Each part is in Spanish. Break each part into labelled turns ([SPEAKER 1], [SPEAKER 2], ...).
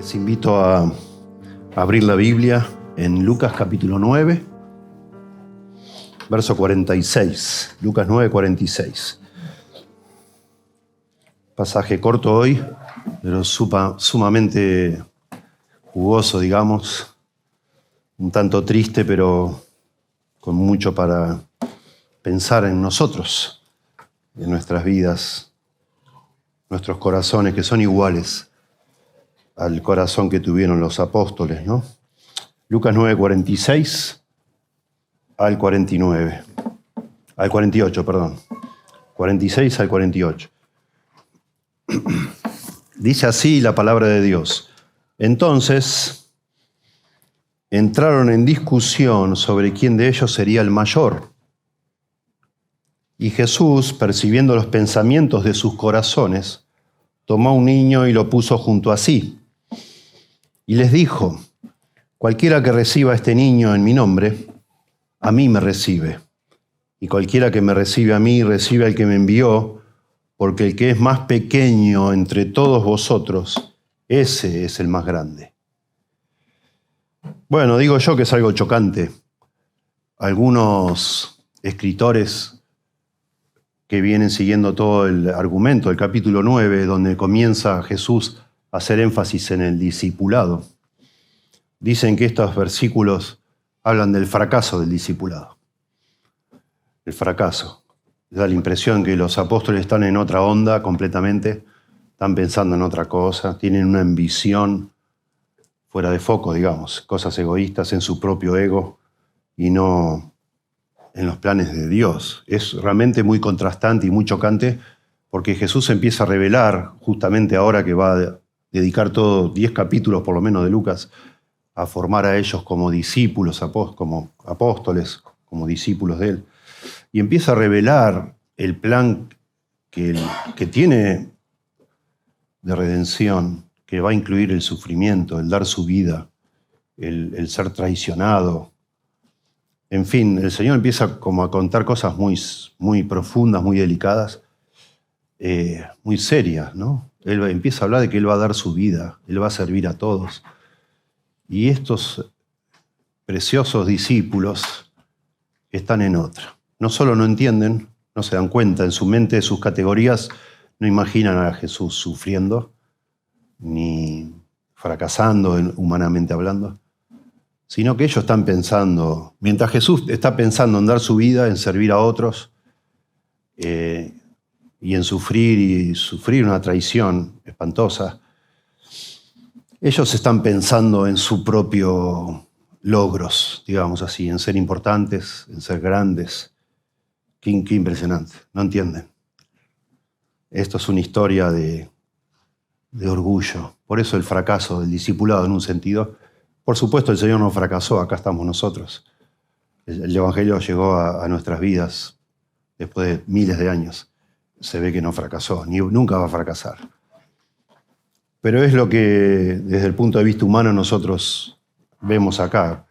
[SPEAKER 1] Les invito a abrir la Biblia en Lucas capítulo 9, verso 46. Lucas 9, 46. Pasaje corto hoy, pero sumamente jugoso, digamos. Un tanto triste, pero con mucho para pensar en nosotros, en nuestras vidas, nuestros corazones que son iguales al corazón que tuvieron los apóstoles, ¿no? Lucas 9, 46 al 49. Al 48, perdón. 46 al 48. Dice así la palabra de Dios. Entonces entraron en discusión sobre quién de ellos sería el mayor. Y Jesús, percibiendo los pensamientos de sus corazones, tomó a un niño y lo puso junto a sí. Y les dijo: cualquiera que reciba a este niño en mi nombre, a mí me recibe. Y cualquiera que me recibe a mí, recibe al que me envió, porque el que es más pequeño entre todos vosotros, ese es el más grande. Bueno, digo yo que es algo chocante. Algunos escritores que vienen siguiendo todo el argumento del capítulo 9, donde comienza Jesús a hacer énfasis en el discipulado, dicen que estos versículos hablan del fracaso del discipulado. El fracaso. Da la impresión que los apóstoles están en otra onda completamente, están pensando en otra cosa, tienen una ambición fuera de foco, digamos, cosas egoístas en su propio ego y no en los planes de Dios. Es realmente muy contrastante y muy chocante porque Jesús empieza a revelar, justamente ahora que va a dedicar todo 10 capítulos por lo menos de Lucas, a formar a ellos como discípulos, como apóstoles, como discípulos de él. Y empieza a revelar el plan que tiene de redención, que va a incluir el sufrimiento, el dar su vida, el ser traicionado. En fin, el Señor empieza como a contar cosas muy profundas, muy delicadas, muy serias, ¿no? Él empieza a hablar de que Él va a dar su vida, Él va a servir a todos. Y estos preciosos discípulos están en otra. No solo no entienden, no se dan cuenta, en su mente, sus categorías, no imaginan a Jesús sufriendo, ni fracasando humanamente hablando, sino que ellos están pensando, mientras Jesús está pensando en dar su vida, en servir a otros, y en sufrir una traición espantosa, ellos están pensando en su propio logros, digamos así, en ser importantes, en ser grandes. Qué impresionante, no entienden. Esto es una historia de orgullo. Por eso el fracaso del discipulado en un sentido. Por supuesto el Señor no fracasó, acá estamos nosotros. El Evangelio llegó a nuestras vidas después de miles de años. Se ve que no fracasó, nunca va a fracasar. Pero es lo que desde el punto de vista humano nosotros vemos acá.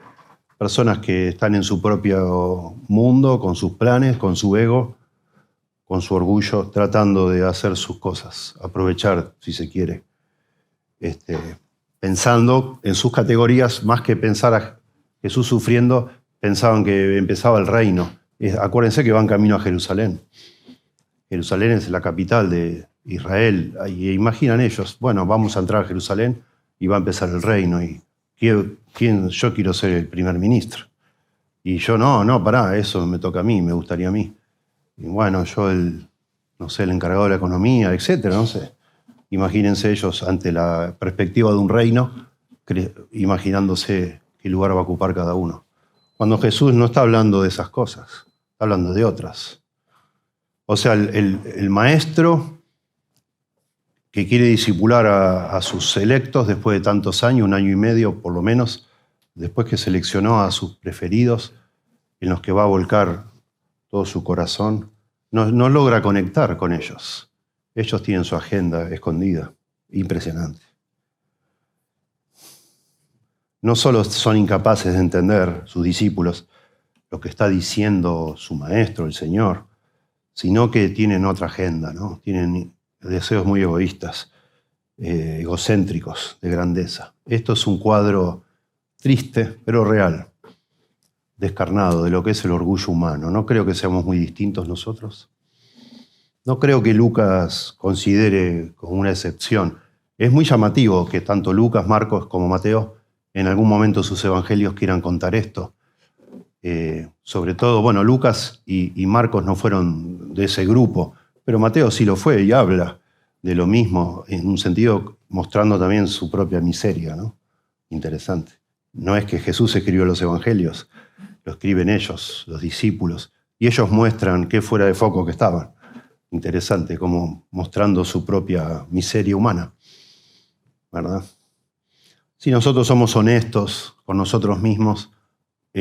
[SPEAKER 1] Personas que están en su propio mundo, con sus planes, con su ego, con su orgullo, tratando de hacer sus cosas, aprovechar, si se quiere. Pensando en sus categorías, más que pensar a Jesús sufriendo, pensaban que empezaba el reino. Acuérdense que van camino a Jerusalén. Jerusalén es la capital de Israel. Y imaginan ellos, bueno, vamos a entrar a Jerusalén y va a empezar el reino. Y yo quiero ser el primer ministro. Y yo, no, pará, eso me toca a mí, me gustaría a mí. Y bueno, yo el encargado de la economía, etcétera, no sé. Imagínense ellos ante la perspectiva de un reino, imaginándose qué lugar va a ocupar cada uno. Cuando Jesús no está hablando de esas cosas, está hablando de otras. O sea, el maestro que quiere discipular a sus electos después de tantos años, 1 año y medio por lo menos, después que seleccionó a sus preferidos, en los que va a volcar todo su corazón, no logra conectar con ellos. Ellos tienen su agenda escondida, impresionante. No solo son incapaces de entender, sus discípulos, lo que está diciendo su maestro, el Señor, sino que tienen otra agenda, ¿no? Tienen deseos muy egoístas egocéntricos de grandeza. Esto es un cuadro triste, pero real, descarnado de lo que es el orgullo humano. No creo que seamos muy distintos nosotros. No creo que Lucas considere como una excepción. Es muy llamativo que tanto Lucas, Marcos como Mateo en algún momento sus evangelios quieran contar esto. Sobre todo, bueno, Lucas y Marcos no fueron de ese grupo, pero Mateo sí lo fue y habla de lo mismo, en un sentido mostrando también su propia miseria, ¿no? Interesante. No es que Jesús escribió los evangelios, lo escriben ellos, los discípulos, y ellos muestran qué fuera de foco que estaban. Interesante, como mostrando su propia miseria humana, ¿verdad? Si nosotros somos honestos con nosotros mismos,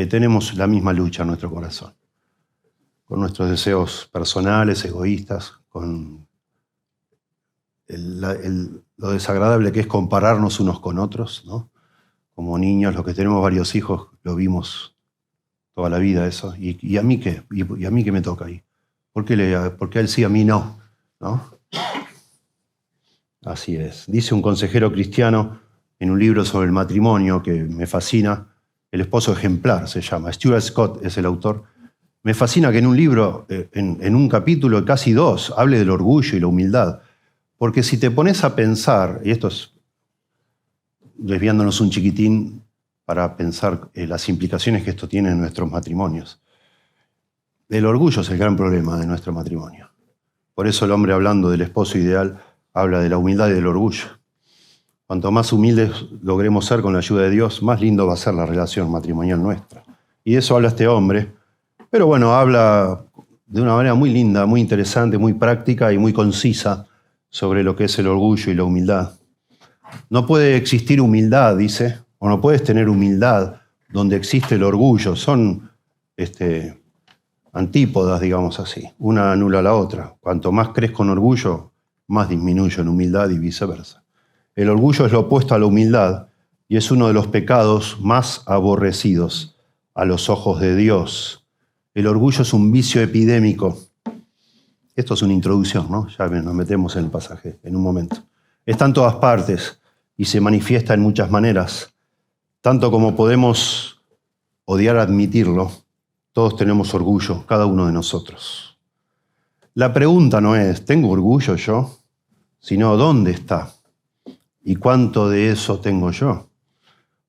[SPEAKER 1] tenemos la misma lucha en nuestro corazón, con nuestros deseos personales, egoístas, con lo desagradable que es compararnos unos con otros, ¿no? Como niños, los que tenemos varios hijos, lo vimos toda la vida eso. ¿Y a mí qué? ¿Y a mí qué me toca ahí? ¿Por qué a él sí, a mí no? ¿No? Así es. Dice un consejero cristiano en un libro sobre el matrimonio que me fascina, El esposo ejemplar se llama, Stuart Scott es el autor. Me fascina que en un libro, en un capítulo, casi 2, hable del orgullo y la humildad. Porque si te pones a pensar, y esto es desviándonos un chiquitín para pensar las implicaciones que esto tiene en nuestros matrimonios, el orgullo es el gran problema de nuestro matrimonio. Por eso el hombre, hablando del esposo ideal, habla de la humildad y del orgullo. Cuanto más humildes logremos ser con la ayuda de Dios, más lindo va a ser la relación matrimonial nuestra. Y de eso habla este hombre. Pero bueno, habla de una manera muy linda, muy interesante, muy práctica y muy concisa sobre lo que es el orgullo y la humildad. No puede existir humildad, dice, o no puedes tener humildad donde existe el orgullo. Son antípodas, digamos así. Una anula a la otra. Cuanto más crezco en orgullo, más disminuyo en humildad y viceversa. El orgullo es lo opuesto a la humildad y es uno de los pecados más aborrecidos a los ojos de Dios. El orgullo es un vicio epidémico. Esto es una introducción, ¿no? Ya nos metemos en el pasaje en un momento. Está en todas partes y se manifiesta en muchas maneras. Tanto como podemos odiar admitirlo, todos tenemos orgullo, cada uno de nosotros. La pregunta no es, ¿tengo orgullo yo? Sino, ¿dónde está? ¿Y cuánto de eso tengo yo?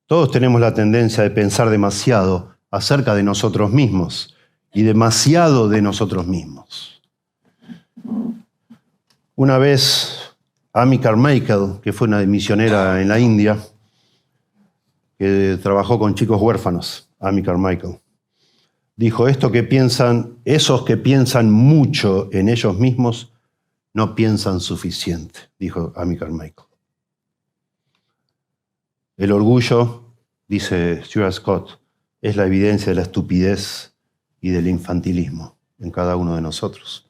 [SPEAKER 1] Todos tenemos la tendencia de pensar demasiado acerca de nosotros mismos y demasiado de nosotros mismos. Una vez, Amy Carmichael, que fue una misionera en la India, que trabajó con chicos huérfanos, Amy Carmichael, dijo, esos que piensan mucho en ellos mismos, no piensan suficiente, dijo Amy Carmichael. El orgullo, dice Stuart Scott, es la evidencia de la estupidez y del infantilismo en cada uno de nosotros.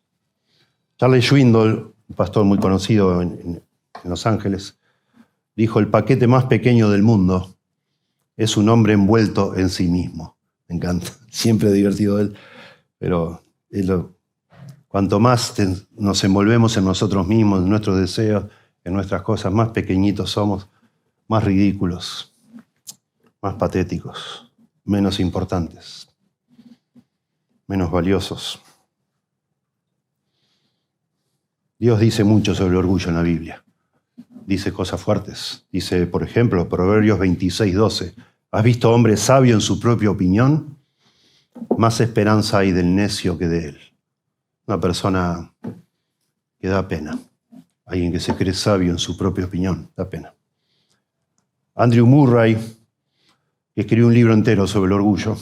[SPEAKER 1] Charles Swindoll, un pastor muy conocido en Los Ángeles, dijo, el paquete más pequeño del mundo es un hombre envuelto en sí mismo. Me encanta, siempre divertido él, pero cuanto más nos envolvemos en nosotros mismos, en nuestros deseos, en nuestras cosas, más pequeñitos somos, más ridículos, más patéticos, menos importantes, menos valiosos. Dios dice mucho sobre el orgullo en la Biblia. Dice cosas fuertes. Dice, por ejemplo, Proverbios 26:12. ¿Has visto hombre sabio en su propia opinión? Más esperanza hay del necio que de él. Una persona que da pena. Alguien que se cree sabio en su propia opinión. Da pena. Andrew Murray, que escribió un libro entero sobre el orgullo,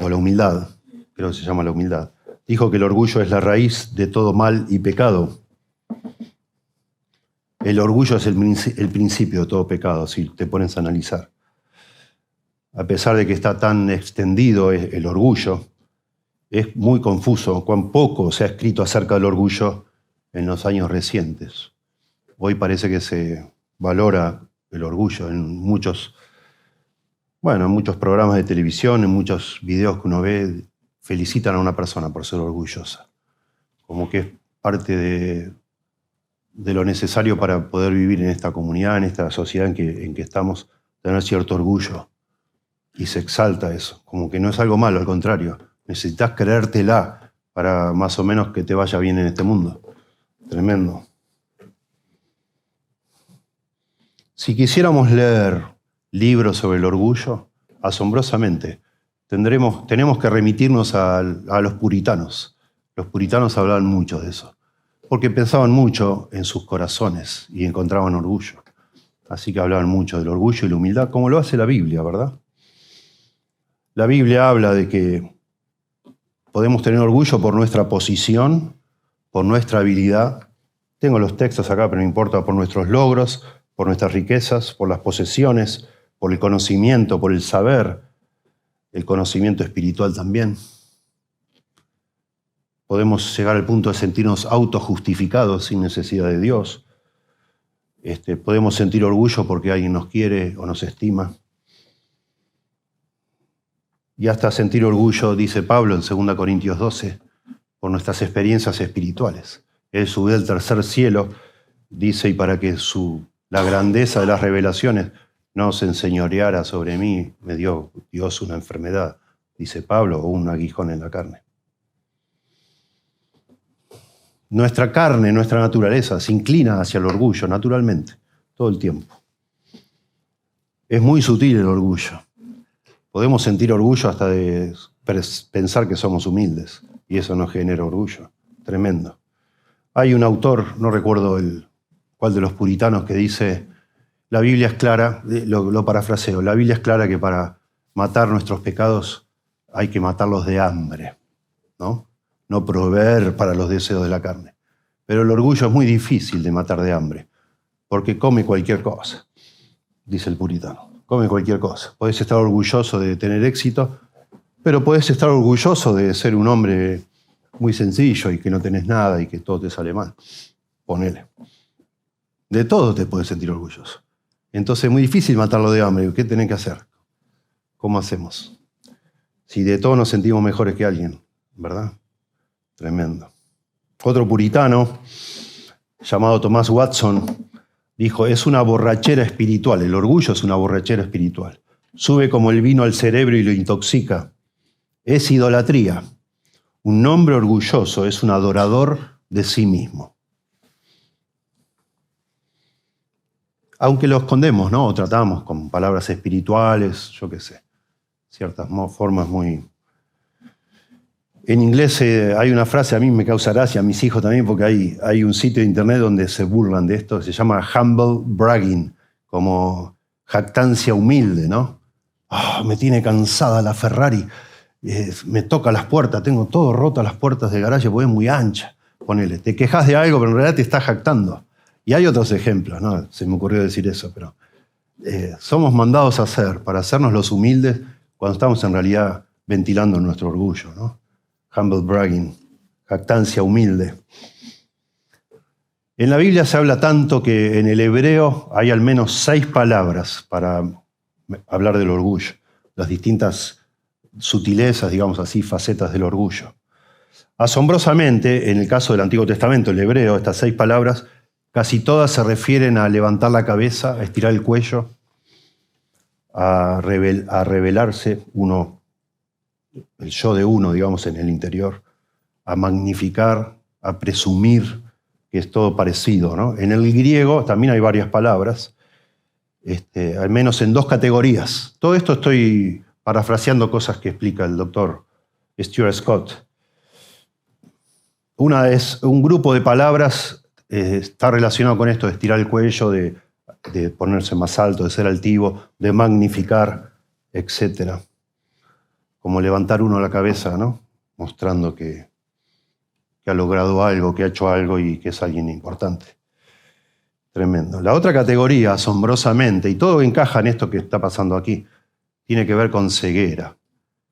[SPEAKER 1] o la humildad, creo que se llama la humildad, dijo que el orgullo es la raíz de todo mal y pecado. El orgullo es el principio de todo pecado, si te pones a analizar. A pesar de que está tan extendido el orgullo, es muy confuso cuán poco se ha escrito acerca del orgullo en los años recientes. Hoy parece que se valora el orgullo en muchos programas de televisión, en muchos videos que uno ve, felicitan a una persona por ser orgullosa. Como que es parte de lo necesario para poder vivir en esta comunidad, en esta sociedad en que estamos, tener cierto orgullo. Y se exalta eso, como que no es algo malo, al contrario. Necesitas creértela para más o menos que te vaya bien en este mundo. Tremendo. Si quisiéramos leer libros sobre el orgullo, asombrosamente, tenemos que remitirnos a los puritanos. Los puritanos hablaban mucho de eso, porque pensaban mucho en sus corazones y encontraban orgullo. Así que hablaban mucho del orgullo y la humildad, como lo hace la Biblia, ¿verdad? La Biblia habla de que podemos tener orgullo por nuestra posición, por nuestra habilidad. Tengo los textos acá, pero no importa, por nuestros logros, por nuestras riquezas, por las posesiones, por el conocimiento, por el saber, el conocimiento espiritual también. Podemos llegar al punto de sentirnos autojustificados sin necesidad de Dios. Podemos sentir orgullo porque alguien nos quiere o nos estima. Y hasta sentir orgullo, dice Pablo en 2 Corintios 12, por nuestras experiencias espirituales. Él subió al tercer cielo, dice, y para que la grandeza de las revelaciones no se enseñoreara sobre mí, me dio Dios una enfermedad, dice Pablo, o un aguijón en la carne. Nuestra carne, nuestra naturaleza, se inclina hacia el orgullo, naturalmente, todo el tiempo. Es muy sutil el orgullo. Podemos sentir orgullo hasta de pensar que somos humildes, y eso nos genera orgullo. Tremendo. Hay un autor, no recuerdo cuál de los puritanos, que dice, la Biblia es clara, lo parafraseo, la Biblia es clara que para matar nuestros pecados hay que matarlos de hambre, ¿no? No proveer para los deseos de la carne. Pero el orgullo es muy difícil de matar de hambre, porque come cualquier cosa, dice el puritano. Come cualquier cosa. Podés estar orgulloso de tener éxito, pero podés estar orgulloso de ser un hombre muy sencillo y que no tenés nada y que todo te sale mal. Ponele. De todo te puedes sentir orgulloso. Entonces es muy difícil matarlo de hambre. ¿Qué tenés que hacer? ¿Cómo hacemos? Si de todo nos sentimos mejores que alguien, ¿verdad? Tremendo. Otro puritano, llamado Thomas Watson, dijo, es una borrachera espiritual, el orgullo es una borrachera espiritual. Sube como el vino al cerebro y lo intoxica. Es idolatría. Un hombre orgulloso es un adorador de sí mismo. Aunque lo escondemos, ¿no? O tratamos con palabras espirituales, yo qué sé, ciertas formas muy... En inglés hay una frase, a mí me causa gracia, a mis hijos también, porque hay un sitio de internet donde se burlan de esto, se llama humble bragging, como jactancia humilde, ¿no? Me tiene cansada la Ferrari, me toca las puertas, tengo todo roto las puertas de garaje porque es muy ancha. Ponele, te quejas de algo, pero en realidad te estás jactando. Y hay otros ejemplos, ¿no? Se me ocurrió decir eso, pero somos mandados a hacer, para hacernos los humildes, cuando estamos en realidad ventilando nuestro orgullo, ¿no? Humble bragging, jactancia humilde. En la Biblia se habla tanto que en el hebreo hay al menos 6 palabras para hablar del orgullo, las distintas sutilezas, digamos así, facetas del orgullo. Asombrosamente, en el caso del Antiguo Testamento, el hebreo, estas 6 palabras, casi todas se refieren a levantar la cabeza, a estirar el cuello, a revelarse uno, el yo de uno, digamos, en el interior, a magnificar, a presumir, que es todo parecido, ¿no? En el griego también hay varias palabras, al menos en 2 categorías. Todo esto estoy parafraseando cosas que explica el doctor Stuart Scott. Una es un grupo de palabras, está relacionado con esto de estirar el cuello, de ponerse más alto, de ser altivo, de magnificar, etc. Como levantar uno la cabeza, ¿no? Mostrando que ha logrado algo, que ha hecho algo y que es alguien importante. Tremendo. La otra categoría, asombrosamente, y todo encaja en esto que está pasando aquí, tiene que ver con ceguera,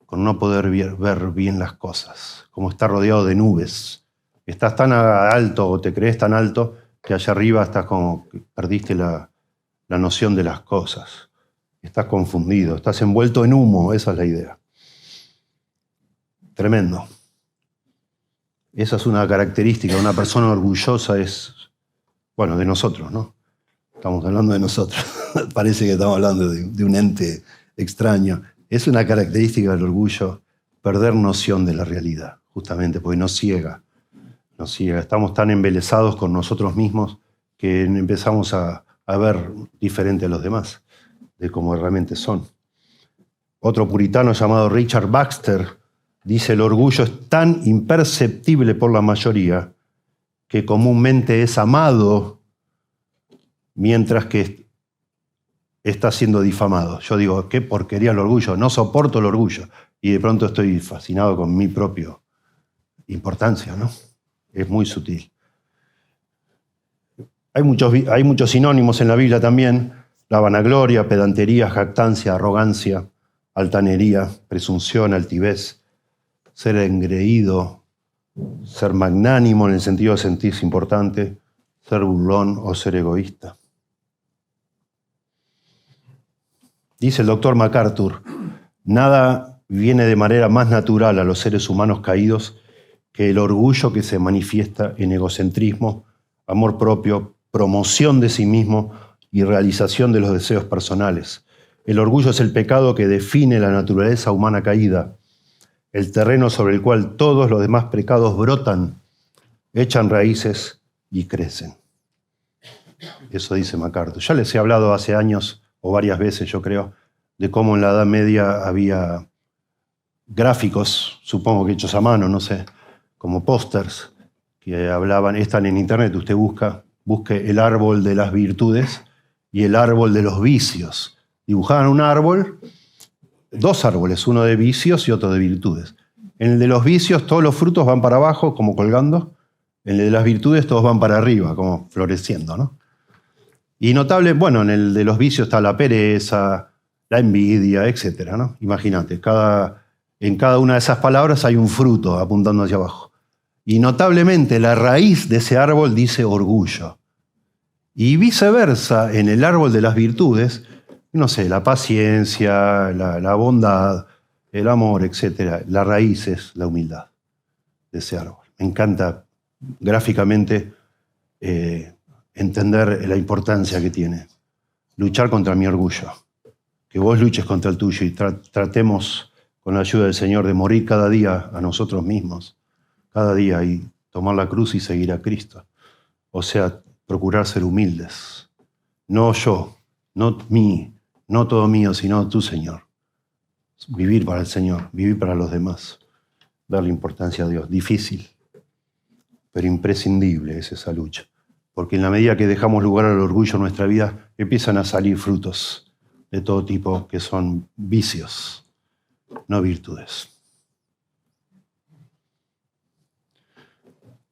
[SPEAKER 1] con no poder ver bien las cosas, como estar rodeado de nubes. Estás tan alto o te crees tan alto que allá arriba estás como que perdiste la noción de las cosas. Estás confundido, estás envuelto en humo, esa es la idea. Tremendo. Esa es una característica de una persona orgullosa, es Bueno, de nosotros, ¿no? Estamos hablando de nosotros. Parece que estamos hablando de un ente extraño. Es una característica del orgullo perder noción de la realidad, justamente, porque nos ciega. Nos ciega. Estamos tan embelesados con nosotros mismos que empezamos a ver diferente a los demás, de cómo realmente son. Otro puritano llamado Richard Baxter dice: el orgullo es tan imperceptible por la mayoría que comúnmente es amado mientras que está siendo difamado. Yo digo, qué porquería el orgullo, no soporto el orgullo. Y de pronto estoy fascinado con mi propia importancia, ¿no? Es muy sutil. Hay muchos sinónimos en la Biblia también: la vanagloria, pedantería, jactancia, arrogancia, altanería, presunción, altivez, ser engreído, ser magnánimo en el sentido de sentirse importante, ser burlón o ser egoísta. Dice el doctor MacArthur: nada viene de manera más natural a los seres humanos caídos que el orgullo que se manifiesta en egocentrismo, amor propio, promoción de sí mismo y realización de los deseos personales. El orgullo es el pecado que define la naturaleza humana caída, el terreno sobre el cual todos los demás pecados brotan, echan raíces y crecen. Eso dice MacArthur. Ya les he hablado hace años, o varias veces yo creo, de cómo en la Edad Media había gráficos, supongo que hechos a mano, no sé, como pósters, que hablaban, están en internet, usted busque el árbol de las virtudes y el árbol de los vicios. Dibujaban un árbol, dos árboles, uno de vicios y otro de virtudes. En el de los vicios todos los frutos van para abajo, como colgando. En el de las virtudes todos van para arriba, como floreciendo, ¿no? Y notable, bueno, en el de los vicios está la pereza, la envidia, etcétera, ¿no? Imagínate, en cada una de esas palabras hay un fruto apuntando hacia abajo. Y notablemente la raíz de ese árbol dice orgullo. Y viceversa, en el árbol de las virtudes, no sé, la paciencia, la bondad, el amor, etcétera. La raíz es la humildad de ese árbol. Me encanta gráficamente entender la importancia que tiene. Luchar contra mi orgullo. Que vos luches contra el tuyo y tratemos, con la ayuda del Señor, de morir cada día a nosotros mismos. Cada día, y tomar la cruz y seguir a Cristo. O sea, procurar ser humildes. No yo, no todo mío, sino tú, Señor. Vivir para el Señor, vivir para los demás. Darle importancia a Dios. Difícil, pero imprescindible es esa lucha. Porque en la medida que dejamos lugar al orgullo en nuestra vida, empiezan a salir frutos de todo tipo que son vicios, no virtudes.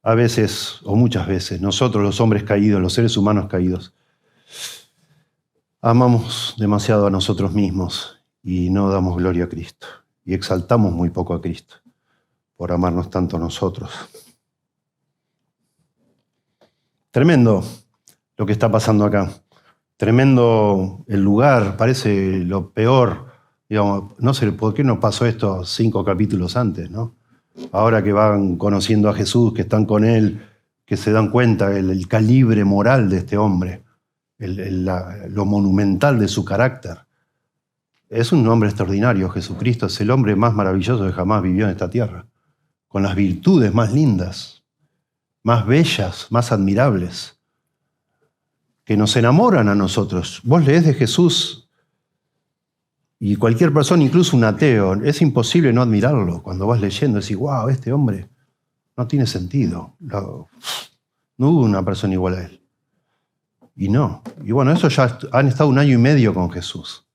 [SPEAKER 1] A veces, o muchas veces, nosotros los hombres caídos, los seres humanos caídos, amamos demasiado a nosotros mismos y no damos gloria a Cristo. Y exaltamos muy poco a Cristo por amarnos tanto a nosotros. Tremendo lo que está pasando acá. Tremendo el lugar, parece lo peor. Digamos, no sé por qué no pasó esto 5 capítulos antes, ¿no? Ahora que van conociendo a Jesús, que están con Él, que se dan cuenta el calibre moral de este hombre, lo monumental de su carácter. Es un hombre extraordinario. Jesucristo es el hombre más maravilloso que jamás vivió en esta tierra, con las virtudes más lindas, más bellas, más admirables, que nos enamoran a nosotros. Vos leés de Jesús y cualquier persona, incluso un ateo, es imposible no admirarlo. Cuando vas leyendo, decís, wow, este hombre no tiene sentido. No hubo una persona igual a él. Y no. Y bueno, eso ya han estado 1 año y medio con Jesús.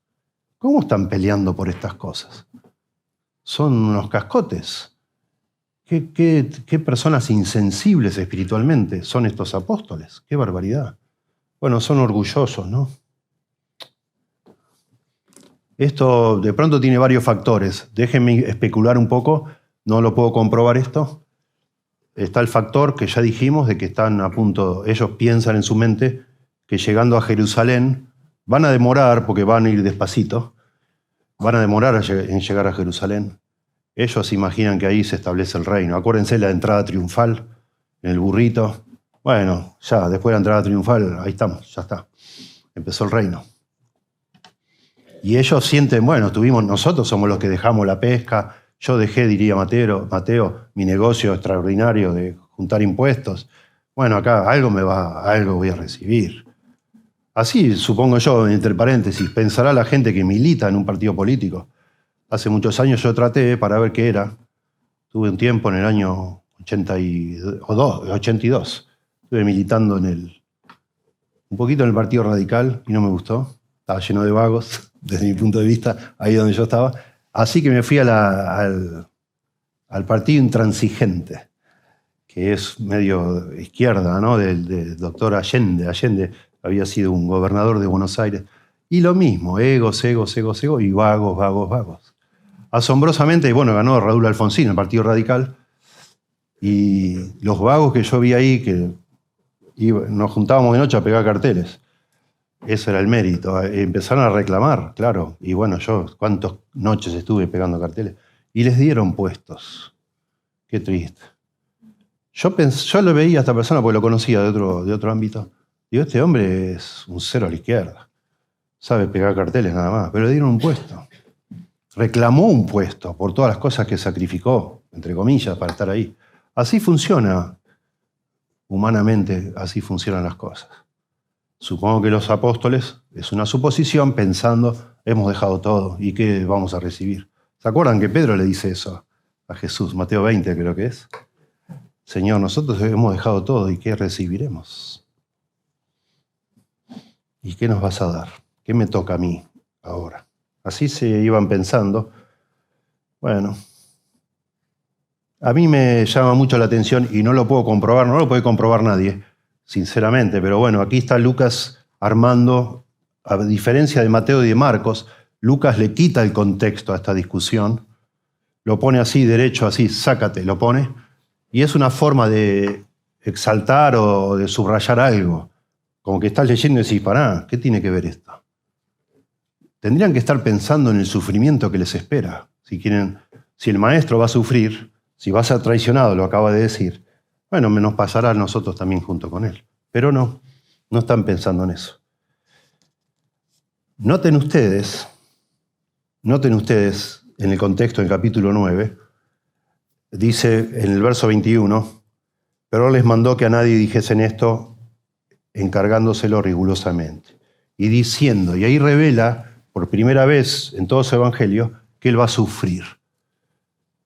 [SPEAKER 1] ¿Cómo están peleando por estas cosas? Son unos cascotes. ¿Qué personas insensibles espiritualmente son estos apóstoles? ¡Qué barbaridad! Bueno, son orgullosos, ¿no? Esto de pronto tiene varios factores. Déjenme especular un poco, no lo puedo comprobar esto. Está el factor que ya dijimos de que están a punto, ellos piensan en su mente que llegando a Jerusalén van a demorar, porque van a ir despacito, van a demorar en llegar a Jerusalén. Ellos imaginan que ahí se establece el reino. Acuérdense la entrada triunfal en el burrito, Bueno, ya, después de la entrada triunfal, ahí estamos, ya está. Empezó el reino. Y ellos sienten, bueno, nosotros somos los que dejamos la pesca, yo dejé, diría Mateo, mi negocio extraordinario de juntar impuestos. Bueno, acá algo voy a recibir. Así, supongo yo, entre paréntesis, pensará la gente que milita en un partido político. Hace muchos años yo traté para ver qué era. Tuve un tiempo en el año 82. Estuve militando un poquito en el Partido Radical y no me gustó. Estaba lleno de vagos, desde mi punto de vista, ahí donde yo estaba. Así que me fui al Partido Intransigente, que es medio izquierda, ¿no? Del doctor Allende. Allende había sido un gobernador de Buenos Aires. Y lo mismo, egos, y vagos. Asombrosamente, bueno, ganó Raúl Alfonsín, el Partido Radical, y los vagos que yo vi ahí, que nos juntábamos de noche a pegar carteles. Ese era el mérito. Empezaron a reclamar, claro. Y bueno, yo cuántas noches estuve pegando carteles. Y les dieron puestos. Qué triste. Yo lo veía a esta persona porque lo conocía de otro ámbito. Digo, este hombre es un cero a la izquierda. Sabe pegar carteles nada más. Pero le dieron un puesto. Reclamó un puesto por todas las cosas que sacrificó, entre comillas, para estar ahí. Así funciona, humanamente, así funcionan las cosas. Supongo que los apóstoles, es una suposición, pensando, hemos dejado todo, ¿y qué vamos a recibir? ¿Se acuerdan que Pedro le dice eso a Jesús? Mateo 20 creo que es. Señor, nosotros hemos dejado todo, ¿y qué recibiremos? ¿Y qué nos vas a dar? ¿Qué me toca a mí ahora? Así se iban pensando. Bueno, a mí me llama mucho la atención y no lo puedo comprobar, no lo puede comprobar nadie, sinceramente, pero bueno, aquí está Lucas armando, a diferencia de Mateo y de Marcos, Lucas le quita el contexto a esta discusión, lo pone así, derecho, así, sácate, lo pone, y es una forma de exaltar o de subrayar algo, como que estás leyendo y decís, pará, ¿qué tiene que ver esto? Tendrían que estar pensando en el sufrimiento que les espera. Si el maestro va a sufrir, si va a ser traicionado, lo acaba de decir, bueno, nos pasará a nosotros también junto con él. Pero no están pensando en eso. Noten ustedes, en el contexto del capítulo 9, dice en el verso 21, pero les mandó que a nadie dijesen esto, encargándoselo rigurosamente. Y diciendo, y ahí revela, por primera vez en todo su evangelio, que él va a sufrir.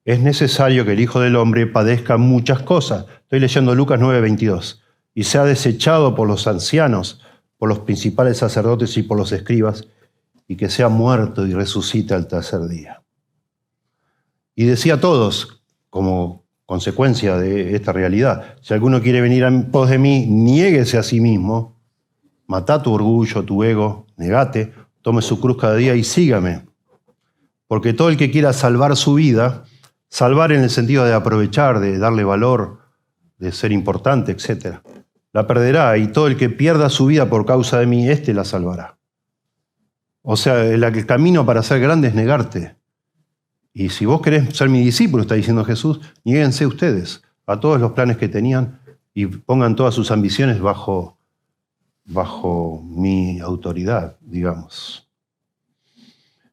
[SPEAKER 1] Es necesario que el Hijo del Hombre padezca muchas cosas. Estoy leyendo Lucas 9:22. Y sea desechado por los ancianos, por los principales sacerdotes y por los escribas, y que sea muerto y resucite al tercer día. Y decía a todos, como consecuencia de esta realidad, si alguno quiere venir en pos de mí, niéguese a sí mismo, matá tu orgullo, tu ego, negate, tome su cruz cada día y sígame. Porque todo el que quiera salvar su vida, salvar en el sentido de aprovechar, de darle valor, de ser importante, etc., la perderá, y todo el que pierda su vida por causa de mí, éste la salvará. O sea, el camino para ser grande es negarte. Y si vos querés ser mi discípulo, está diciendo Jesús, niéguense ustedes a todos los planes que tenían y pongan todas sus ambiciones bajo mi autoridad, digamos.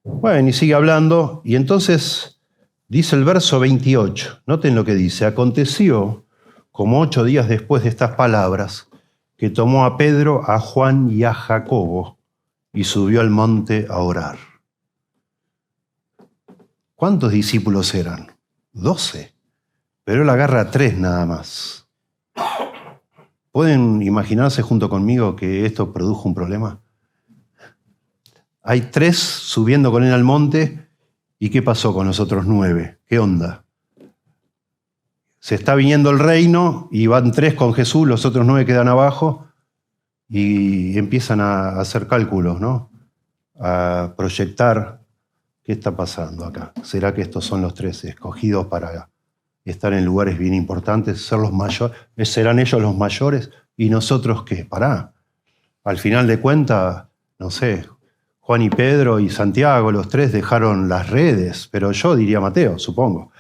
[SPEAKER 1] Bueno, y sigue hablando, y entonces dice el verso 28, noten lo que dice, aconteció, como 8 días después de estas palabras, que tomó a Pedro, a Juan y a Jacobo, y subió al monte a orar. ¿Cuántos discípulos eran? 12, pero él agarra a 3 nada más. ¿Pueden imaginarse junto conmigo que esto produjo un problema? Hay 3 subiendo con él al monte, ¿y qué pasó con los otros 9? ¿Qué onda? Se está viniendo el reino y van 3 con Jesús, los otros 9 quedan abajo y empiezan a hacer cálculos, ¿no? A proyectar qué está pasando acá. ¿Será que estos son los 3 escogidos para estar en lugares bien importantes, ser los mayores? ¿Serán ellos los mayores? ¿Y nosotros qué? Pará. Al final de cuentas, no sé, Juan y Pedro y Santiago, los 3 dejaron las redes, pero yo diría Mateo, supongo.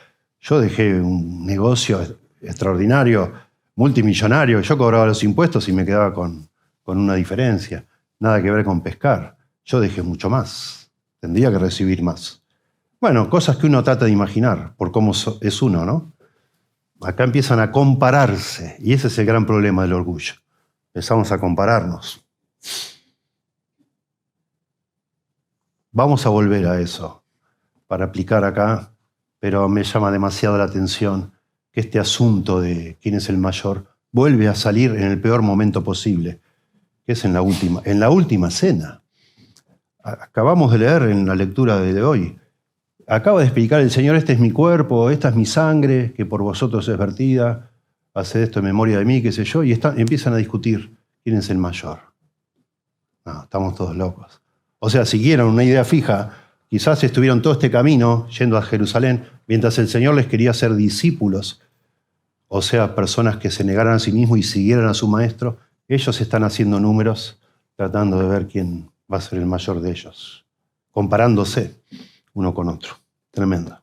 [SPEAKER 1] Yo dejé un negocio extraordinario, multimillonario, yo cobraba los impuestos y me quedaba con una diferencia. Nada que ver con pescar. Yo dejé mucho más. Tendría que recibir más. Bueno, cosas que uno trata de imaginar por cómo es uno, ¿no? Acá empiezan a compararse y ese es el gran problema del orgullo. Empezamos a compararnos. Vamos a volver a eso para aplicar acá, pero me llama demasiado la atención que este asunto de quién es el mayor vuelve a salir en el peor momento posible, que es en la última cena. Acabamos de leer en la lectura de hoy. Acaba de explicar el Señor, este es mi cuerpo, esta es mi sangre, que por vosotros es vertida, haced esto en memoria de mí, qué sé yo, y empiezan a discutir quién es el mayor. No, estamos todos locos. O sea, siguieron una idea fija, quizás estuvieron todo este camino yendo a Jerusalén, mientras el Señor les quería hacer discípulos, o sea, personas que se negaran a sí mismos y siguieran a su maestro. Ellos están haciendo números, tratando de ver quién va a ser el mayor de ellos, comparándose uno con otro. Tremendo.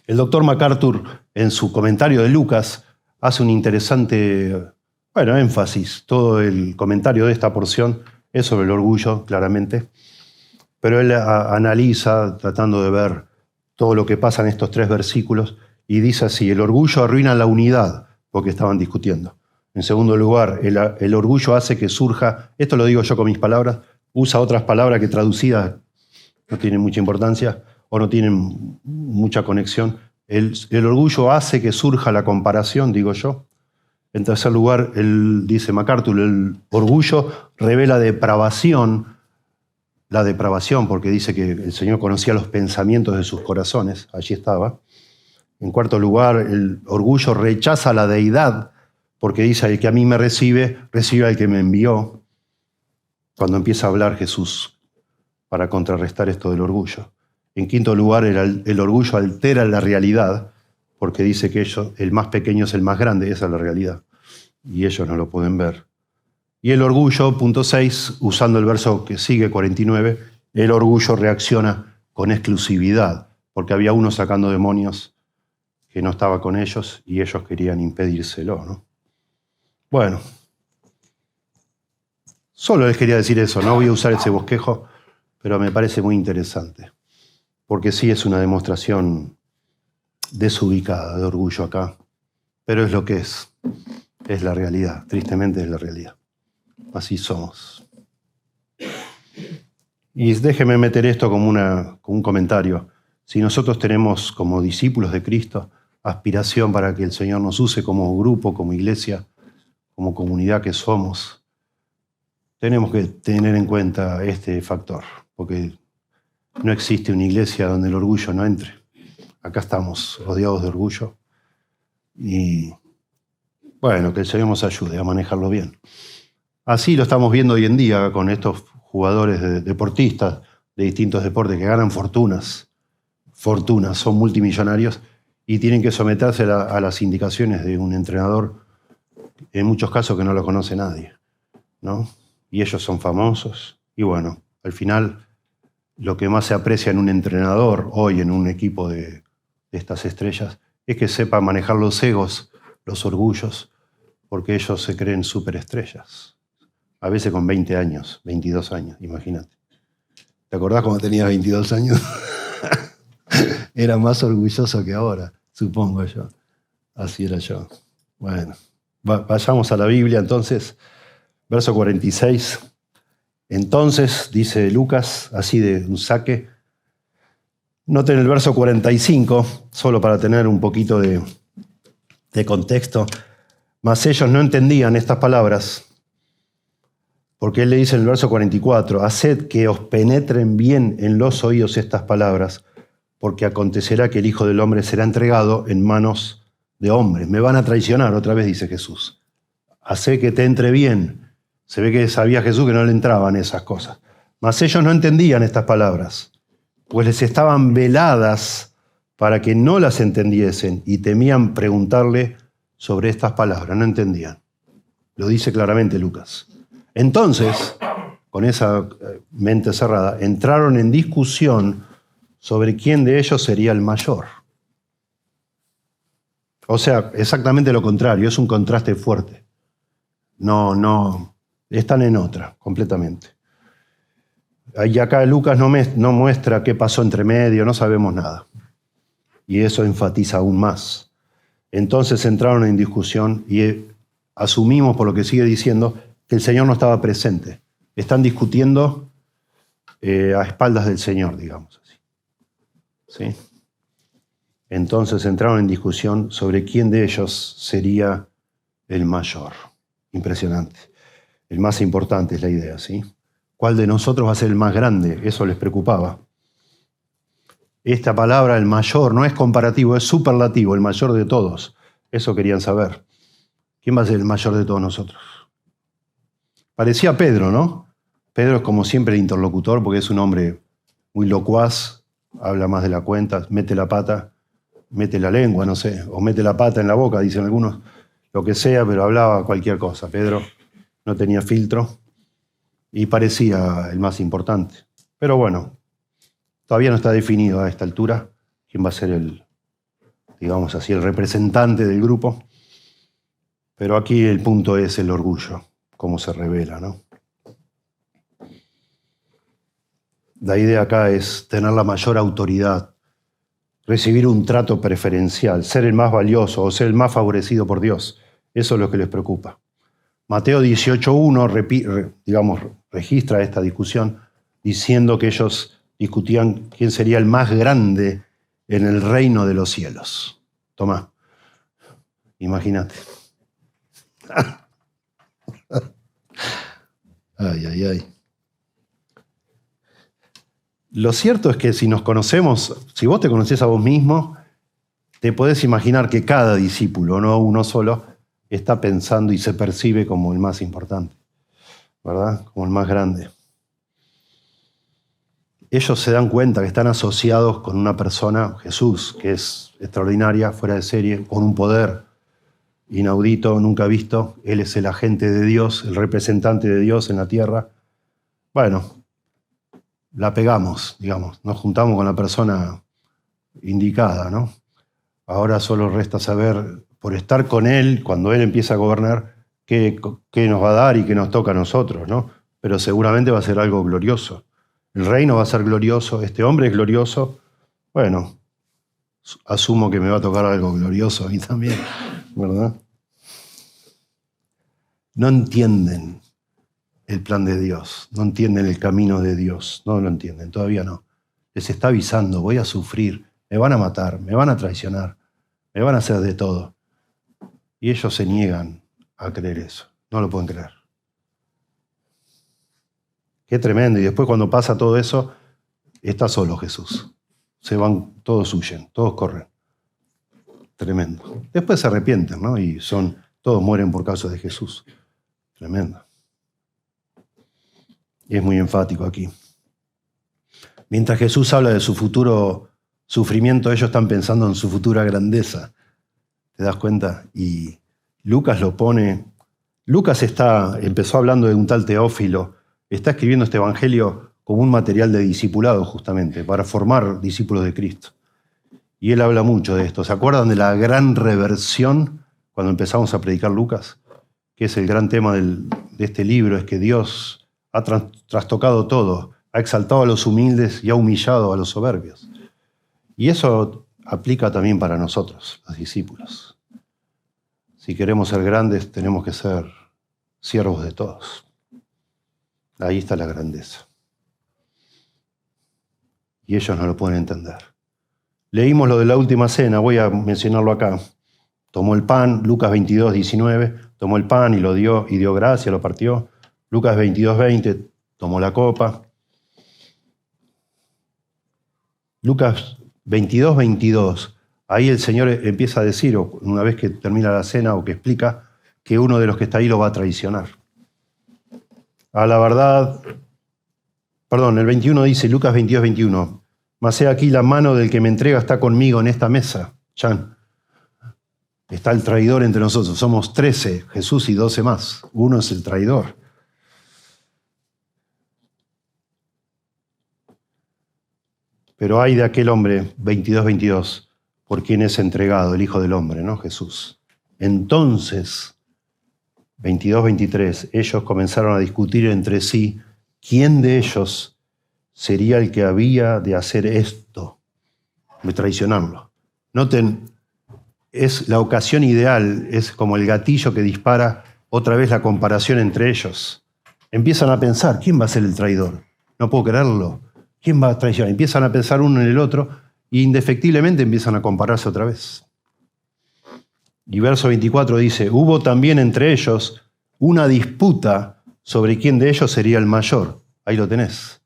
[SPEAKER 1] El doctor MacArthur, en su comentario de Lucas, hace un interesante, énfasis. Todo el comentario de esta porción es sobre el orgullo, claramente, pero él analiza, tratando de ver todo lo que pasa en estos 3 versículos, y dice así: el orgullo arruina la unidad, porque estaban discutiendo. En segundo lugar, el orgullo hace que surja, esto lo digo yo con mis palabras, usa otras palabras que traducidas no tienen mucha importancia o no tienen mucha conexión. El orgullo hace que surja la comparación, digo yo. En tercer lugar, dice MacArthur, el orgullo revela depravación, la depravación, porque dice que el Señor conocía los pensamientos de sus corazones, allí estaba. En cuarto lugar, el orgullo rechaza la deidad, porque dice: el que a mí me recibe, recibe al que me envió. Cuando empieza a hablar Jesús para contrarrestar esto del orgullo. En quinto lugar, el orgullo altera la realidad, porque dice que el más pequeño es el más grande, esa es la realidad, y ellos no lo pueden ver. Y el orgullo, punto 6, usando el verso que sigue, 49, el orgullo reacciona con exclusividad, porque había uno sacando demonios que no estaba con ellos y ellos querían impedírselo, ¿no? Bueno, solo les quería decir eso, no voy a usar ese bosquejo, pero me parece muy interesante, porque sí es una demostración desubicada de orgullo acá, pero es lo que es la realidad, tristemente es la realidad. Así somos. Y déjeme meter esto como un comentario. Si nosotros tenemos como discípulos de Cristo aspiración para que el Señor nos use como grupo, como iglesia, como comunidad que somos, tenemos que tener en cuenta este factor, porque no existe una iglesia donde el orgullo no entre. Acá estamos rodeados de orgullo y, bueno, que el Señor nos ayude a manejarlo bien. Así lo estamos viendo hoy en día con estos jugadores deportistas de distintos deportes que ganan fortunas, son multimillonarios y tienen que someterse a las indicaciones de un entrenador, en muchos casos que no lo conoce nadie, ¿no? Y ellos son famosos. Y bueno, al final lo que más se aprecia en un entrenador hoy, en un equipo de estas estrellas, es que sepa manejar los egos, los orgullos, porque ellos se creen superestrellas. A veces con 20 años, 22 años, imagínate. ¿Te acordás cuando tenías 22 años? Era más orgulloso que ahora, supongo yo. Así era yo. Bueno, vayamos a la Biblia entonces. Verso 46. Entonces, dice Lucas, así de un saque. Noten el verso 45, solo para tener un poquito de contexto. Mas ellos no entendían estas palabras, porque él le dice en el verso 44, haced que os penetren bien en los oídos estas palabras, porque acontecerá que el Hijo del Hombre será entregado en manos de hombres. Me van a traicionar, otra vez dice Jesús. Haced que te entre bien. Se ve que sabía Jesús que no le entraban esas cosas. Mas ellos no entendían estas palabras, pues les estaban veladas para que no las entendiesen y temían preguntarle sobre estas palabras. No entendían. Lo dice claramente Lucas. Entonces, con esa mente cerrada, entraron en discusión sobre quién de ellos sería el mayor. O sea, exactamente lo contrario, es un contraste fuerte. No, están en otra, completamente. Y acá Lucas no muestra qué pasó entre medio, no sabemos nada. Y eso enfatiza aún más. Entonces entraron en discusión y asumimos, por lo que sigue diciendo, que el Señor no estaba presente. Están discutiendo a espaldas del Señor, digamos así. ¿Sí? Entonces entraron en discusión sobre quién de ellos sería el mayor. Impresionante. El más importante es la idea, ¿sí? ¿Cuál de nosotros va a ser el más grande? Eso les preocupaba. Esta palabra, el mayor, no es comparativo, es superlativo, el mayor de todos. Eso querían saber. ¿Quién va a ser el mayor de todos nosotros? Parecía Pedro, ¿no? Pedro es como siempre el interlocutor porque es un hombre muy locuaz, habla más de la cuenta, mete la pata, mete la lengua, no sé, o mete la pata en la boca, dicen algunos, lo que sea, pero hablaba cualquier cosa. Pedro no tenía filtro y parecía el más importante. Pero bueno, todavía no está definido a esta altura quién va a ser el, digamos así, el representante del grupo. Pero aquí el punto es el orgullo, cómo se revela, ¿no? La idea acá es tener la mayor autoridad, recibir un trato preferencial, ser el más valioso o ser el más favorecido por Dios. Eso es lo que les preocupa. Mateo 18.1, digamos, registra esta discusión diciendo que ellos discutían quién sería el más grande en el reino de los cielos. Tomá, imagínate. Ay. Lo cierto es que si nos conocemos, si vos te conocés a vos mismo, te podés imaginar que cada discípulo, no uno solo, está pensando y se percibe como el más importante, ¿verdad? Como el más grande. Ellos se dan cuenta que están asociados con una persona, Jesús, que es extraordinaria, fuera de serie, con un poder inaudito, nunca visto. Él es el agente de Dios, el representante de Dios en la tierra. Bueno, la pegamos, digamos, nos juntamos con la persona indicada, ¿no? Ahora solo resta saber, por estar con Él, cuando Él empieza a gobernar, qué nos va a dar y qué nos toca a nosotros, ¿no? Pero seguramente va a ser algo glorioso. El reino va a ser glorioso, este hombre es glorioso. Bueno, asumo que me va a tocar algo glorioso a mí también, ¿verdad? No entienden el plan de Dios, no entienden el camino de Dios, no lo entienden, todavía no. Les está avisando, voy a sufrir, me van a matar, me van a traicionar, me van a hacer de todo. Y ellos se niegan a creer eso, no lo pueden creer. Qué tremendo. Y después cuando pasa todo eso, está solo Jesús. Se van, todos huyen, todos corren. Tremendo. Después se arrepienten, ¿no? Y todos mueren por causa de Jesús. Tremendo. Y es muy enfático aquí. Mientras Jesús habla de su futuro sufrimiento, ellos están pensando en su futura grandeza. ¿Te das cuenta? Y Lucas lo pone. Lucas empezó hablando de un tal Teófilo. Está escribiendo este evangelio como un material de discipulado, justamente, para formar discípulos de Cristo. Y él habla mucho de esto. ¿Se acuerdan de la gran reversión cuando empezamos a predicar Lucas? Que es el gran tema de este libro, es que Dios ha trastocado todo, ha exaltado a los humildes y ha humillado a los soberbios. Y eso aplica también para nosotros, los discípulos. Si queremos ser grandes, tenemos que ser siervos de todos. Ahí está la grandeza. Y ellos no lo pueden entender. Leímos lo de la última cena, voy a mencionarlo acá. Tomó el pan, Lucas 22:19, tomó el pan y lo dio, y dio gracia, lo partió. Lucas 22:20, tomó la copa. Lucas 22:22, ahí el Señor empieza a decir, una vez que termina la cena o que explica, que uno de los que está ahí lo va a traicionar. A la verdad, el 21 dice, Lucas 22:21, mas he aquí la mano del que me entrega está conmigo en esta mesa. Chan. Está el traidor entre nosotros. Somos 13, Jesús y 12 más. Uno es el traidor. Pero ay de aquel hombre, 22:22, por quien es entregado el Hijo del Hombre, ¿no? Jesús. Entonces, 22-23, ellos comenzaron a discutir entre sí quién de ellos sería el que había de hacer esto, de traicionarlo. Noten, es la ocasión ideal, es como el gatillo que dispara otra vez la comparación entre ellos. Empiezan a pensar, ¿quién va a ser el traidor? No puedo creerlo. ¿Quién va a traicionar? Empiezan a pensar uno en el otro e indefectiblemente empiezan a compararse otra vez. Y verso 24 dice, hubo también entre ellos una disputa sobre quién de ellos sería el mayor. Ahí lo tenés.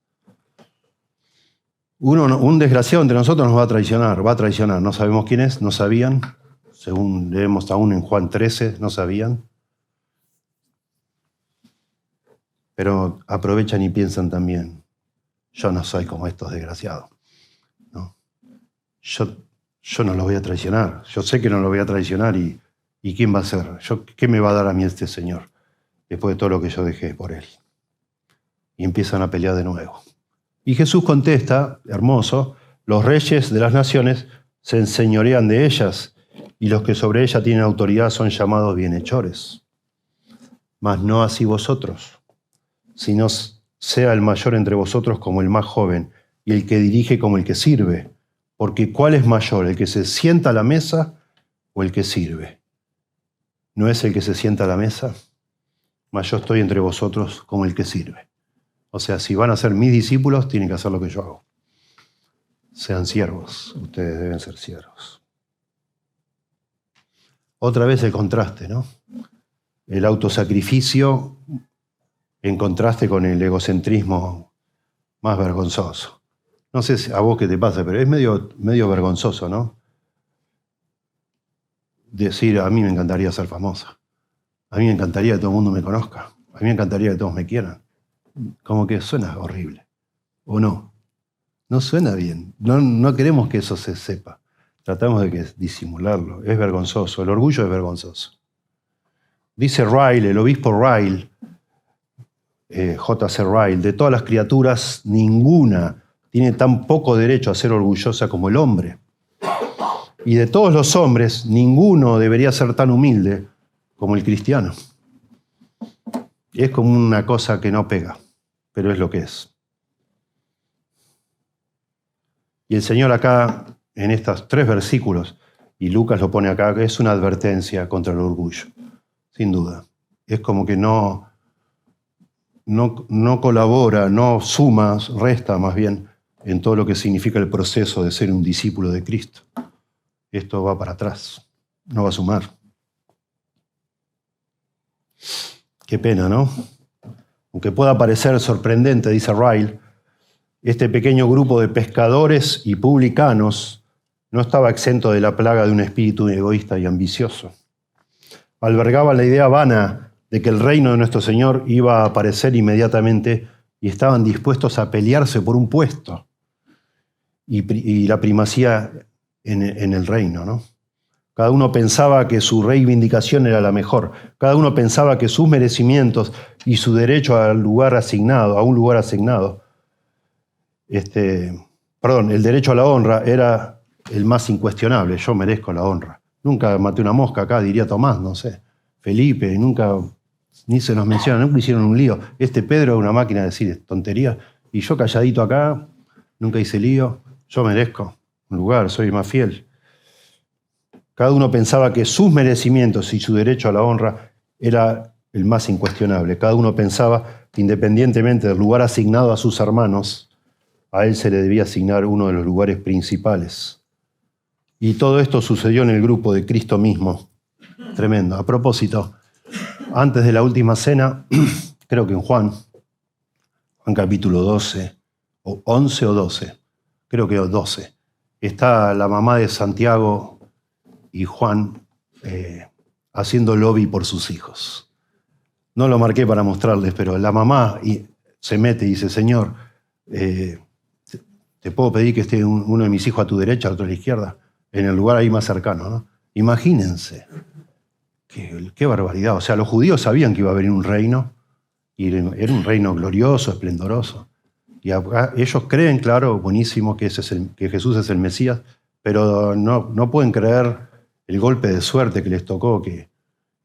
[SPEAKER 1] Un desgraciado entre nosotros nos va a traicionar. No sabemos quién es, no sabían. Según leemos aún en Juan 13, no sabían. Pero aprovechan y piensan también, yo no soy como estos desgraciados. ¿No? Yo no los voy a traicionar. Yo sé que no los voy a traicionar y ¿quién va a ser? ¿Qué me va a dar a mí este Señor después de todo lo que yo dejé por Él? Y empiezan a pelear de nuevo. Y Jesús contesta, hermoso, los reyes de las naciones se enseñorean de ellas y los que sobre ella tienen autoridad son llamados bienhechores. Mas no así vosotros, sino sea el mayor entre vosotros como el más joven y el que dirige como el que sirve. Porque ¿cuál es mayor, el que se sienta a la mesa o el que sirve? ¿No es el que se sienta a la mesa? Mas yo estoy entre vosotros como el que sirve. O sea, si van a ser mis discípulos, tienen que hacer lo que yo hago. Sean siervos, ustedes deben ser siervos. Otra vez el contraste, ¿no? El autosacrificio en contraste con el egocentrismo más vergonzoso. No sé a vos qué te pasa, pero es medio vergonzoso, ¿no? Decir, a mí me encantaría ser famosa. A mí me encantaría que todo el mundo me conozca. A mí me encantaría que todos me quieran. Como que suena horrible. ¿O no? No suena bien. No queremos que eso se sepa. Tratamos de disimularlo. Es vergonzoso. El orgullo es vergonzoso. Dice Ryle, el obispo Ryle, J.C. Ryle, de todas las criaturas, ninguna tiene tan poco derecho a ser orgullosa como el hombre. Y de todos los hombres, ninguno debería ser tan humilde como el cristiano. Es como una cosa que no pega, pero es lo que es. Y el Señor acá, en estos 3 versículos, y Lucas lo pone acá, que es una advertencia contra el orgullo, sin duda. Es como que no colabora, no suma, resta más bien en todo lo que significa el proceso de ser un discípulo de Cristo. Esto va para atrás, no va a sumar. Qué pena, ¿no? Aunque pueda parecer sorprendente, dice Ryle, este pequeño grupo de pescadores y publicanos no estaba exento de la plaga de un espíritu egoísta y ambicioso. Albergaba la idea vana de que el reino de nuestro Señor iba a aparecer inmediatamente y estaban dispuestos a pelearse por un puesto y la primacía en el reino, ¿no? Cada uno pensaba que su reivindicación era la mejor. Cada uno pensaba que sus merecimientos y su derecho a un lugar asignado, el derecho a la honra era el más incuestionable. Yo merezco la honra. Nunca maté una mosca acá, diría Tomás, no sé. Felipe, ni se nos menciona, nunca hicieron un lío. Pedro es una máquina de decir tonterías. Y yo calladito acá, nunca hice lío. Yo merezco un lugar, soy más fiel. Cada uno pensaba que sus merecimientos y su derecho a la honra era el más incuestionable. Cada uno pensaba que independientemente del lugar asignado a sus hermanos, a él se le debía asignar uno de los lugares principales. Y todo esto sucedió en el grupo de Cristo mismo. Tremendo. A propósito, antes de la última cena, creo que en Juan capítulo 12, o 11 o 12, creo que 12, está la mamá de Santiago y Juan haciendo lobby por sus hijos. No lo marqué para mostrarles, pero la mamá se mete y dice, Señor, ¿te puedo pedir que esté uno de mis hijos a tu derecha, otro a la izquierda? En el lugar ahí más cercano, ¿no? Imagínense. Qué barbaridad. O sea, los judíos sabían que iba a venir un reino, y era un reino glorioso, esplendoroso. Y ellos creen, claro, buenísimo, que Jesús es el Mesías, pero no pueden creer el golpe de suerte que les tocó, que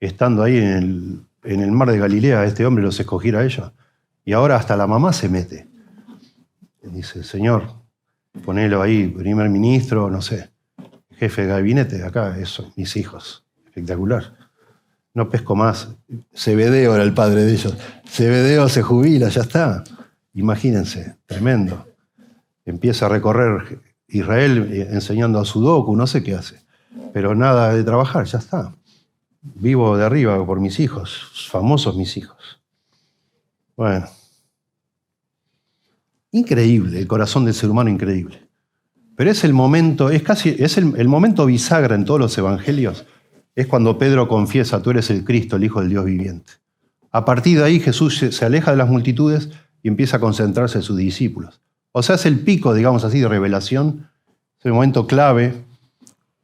[SPEAKER 1] estando ahí en el mar de Galilea, este hombre los escogiera a ellos. Y ahora hasta la mamá se mete. Dice, Señor, ponelo ahí, primer ministro, no sé, jefe de gabinete de acá, eso, mis hijos. Espectacular. No pesco más. Zebedeo era el padre de ellos. Zebedeo se jubila, ya está. Imagínense, tremendo. Empieza a recorrer Israel enseñando a Sudoku, no sé qué hace. Pero nada de trabajar, ya está. Vivo de arriba por mis hijos, famosos mis hijos. Bueno. Increíble, el corazón del ser humano increíble. Pero es el momento, es el momento bisagra en todos los evangelios. Es cuando Pedro confiesa, tú eres el Cristo, el Hijo del Dios viviente. A partir de ahí Jesús se aleja de las multitudes y empieza a concentrarse en sus discípulos. O sea, es el pico, digamos así, de revelación. Es el momento clave,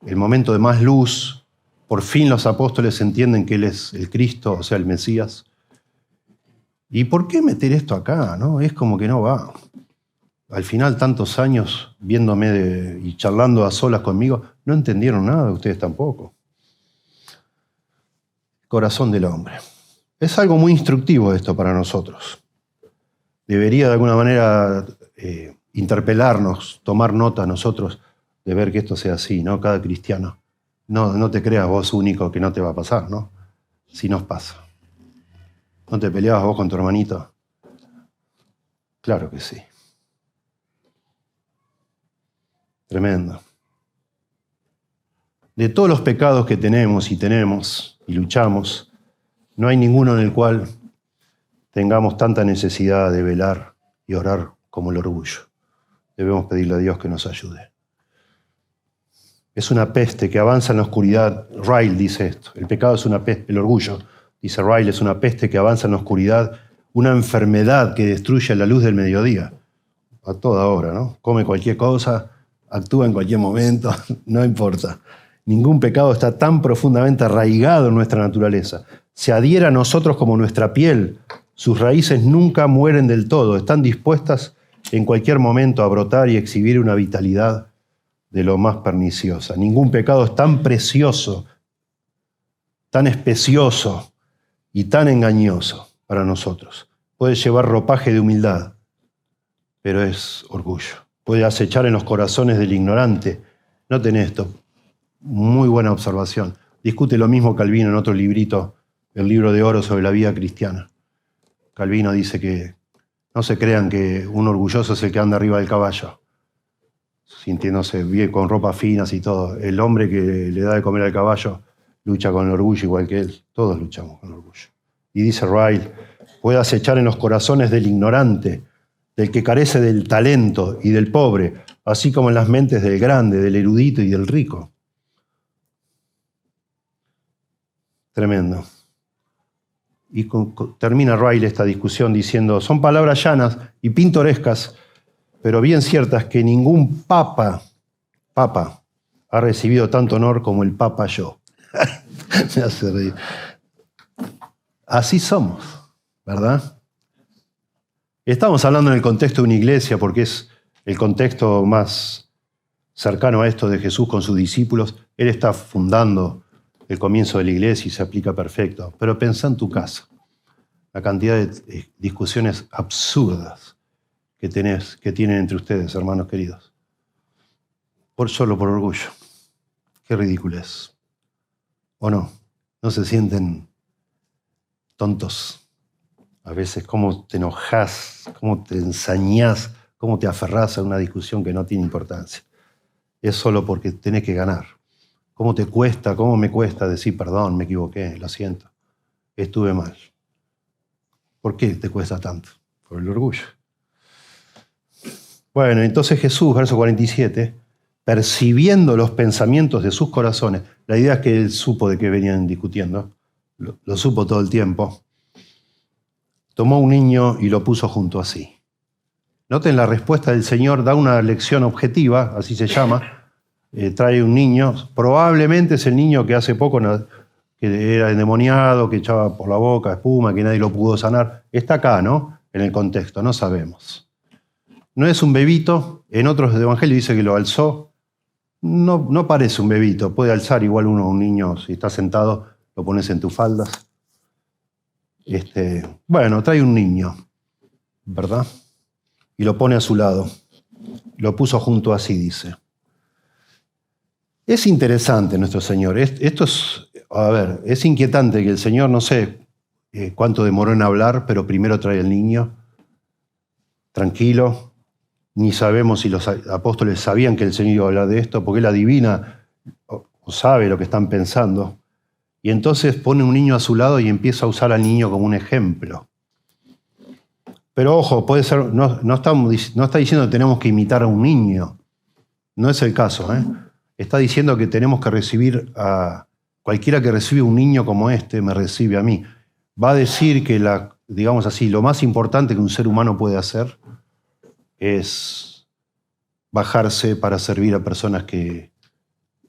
[SPEAKER 1] el momento de más luz. Por fin los apóstoles entienden que Él es el Cristo, o sea, el Mesías. ¿Y por qué meter esto acá? ¿No? Es como que no va. Al final, tantos años viéndome y charlando a solas conmigo, no entendieron nada, ustedes tampoco. Corazón del hombre. Es algo muy instructivo esto para nosotros. Debería de alguna manera interpelarnos, tomar nota nosotros de ver que esto sea así, ¿no? Cada cristiano. No te creas vos único que no te va a pasar, ¿no? Si nos pasa. ¿No te peleabas vos con tu hermanito? Claro que sí. Tremendo. De todos los pecados que tenemos y luchamos, no hay ninguno en el cual tengamos tanta necesidad de velar y orar como el orgullo. Debemos pedirle a Dios que nos ayude. Es una peste que avanza en la oscuridad. Ryle dice esto. El pecado es una peste, el orgullo, dice Ryle, es una peste que avanza en la oscuridad, una enfermedad que destruye la luz del mediodía. A toda hora, ¿no? Come cualquier cosa, actúa en cualquier momento, no importa. Ningún pecado está tan profundamente arraigado en nuestra naturaleza. Se adhiere a nosotros como nuestra piel. Sus raíces nunca mueren del todo. Están dispuestas en cualquier momento a brotar y exhibir una vitalidad de lo más perniciosa. Ningún pecado es tan precioso, tan especioso y tan engañoso para nosotros. Puede llevar ropaje de humildad, pero es orgullo. Puede acechar en los corazones del ignorante. Noten esto. Muy buena observación. Discute lo mismo Calvino en otro librito, el libro de oro sobre la vida cristiana. Calvino dice que no se crean que un orgulloso es el que anda arriba del caballo, sintiéndose bien con ropas finas y todo. El hombre que le da de comer al caballo lucha con el orgullo igual que él. Todos luchamos con el orgullo. Y dice Ryle, puede acechar en los corazones del ignorante, del que carece del talento y del pobre, así como en las mentes del grande, del erudito y del rico. Tremendo. Y termina Ryle esta discusión diciendo, son palabras llanas y pintorescas, pero bien ciertas que ningún papa ha recibido tanto honor como el Papa yo. Me hace reír. Así somos, ¿verdad? Estamos hablando en el contexto de una iglesia porque es el contexto más cercano a esto de Jesús con sus discípulos. Él está fundando el comienzo de la iglesia y se aplica perfecto. Pero pensá en tu casa, la cantidad de discusiones absurdas que tienen entre ustedes, hermanos queridos. Solo por orgullo. Qué ridiculez. ¿O no? ¿No se sienten tontos? A veces cómo te enojas, cómo te ensañás, cómo te aferrás a una discusión que no tiene importancia. Es solo porque tenés que ganar. ¿Cómo te cuesta, cómo me cuesta decir perdón, me equivoqué, lo siento, estuve mal? ¿Por qué te cuesta tanto? Por el orgullo. Bueno, entonces Jesús, verso 47, percibiendo los pensamientos de sus corazones, la idea es que él supo de qué venían discutiendo, lo supo todo el tiempo, tomó un niño y lo puso junto a sí. Noten la respuesta del Señor, da una lección objetiva, así se llama, trae un niño, probablemente es el niño que hace poco que era endemoniado, que echaba por la boca espuma, que nadie lo pudo sanar. Está acá, ¿no? En el contexto, no sabemos. No es un bebito, en otros evangelios dice que lo alzó, No parece un bebito, puede alzar igual un niño, si está sentado, lo pones en tus faldas. Bueno, trae un niño, ¿verdad? Y lo pone a su lado. Lo puso junto así, dice. Es interesante nuestro Señor. Esto es inquietante que el Señor, no sé cuánto demoró en hablar, pero primero trae el niño, tranquilo. Ni sabemos si los apóstoles sabían que el Señor iba a hablar de esto, porque Él adivina o sabe lo que están pensando. Y entonces pone un niño a su lado y empieza a usar al niño como un ejemplo. Pero ojo, puede ser, no está diciendo que tenemos que imitar a un niño. No es el caso, ¿eh? Está diciendo que tenemos que recibir a cualquiera que recibe un niño como este, me recibe a mí. Va a decir que, digamos así, lo más importante que un ser humano puede hacer es bajarse para servir a personas que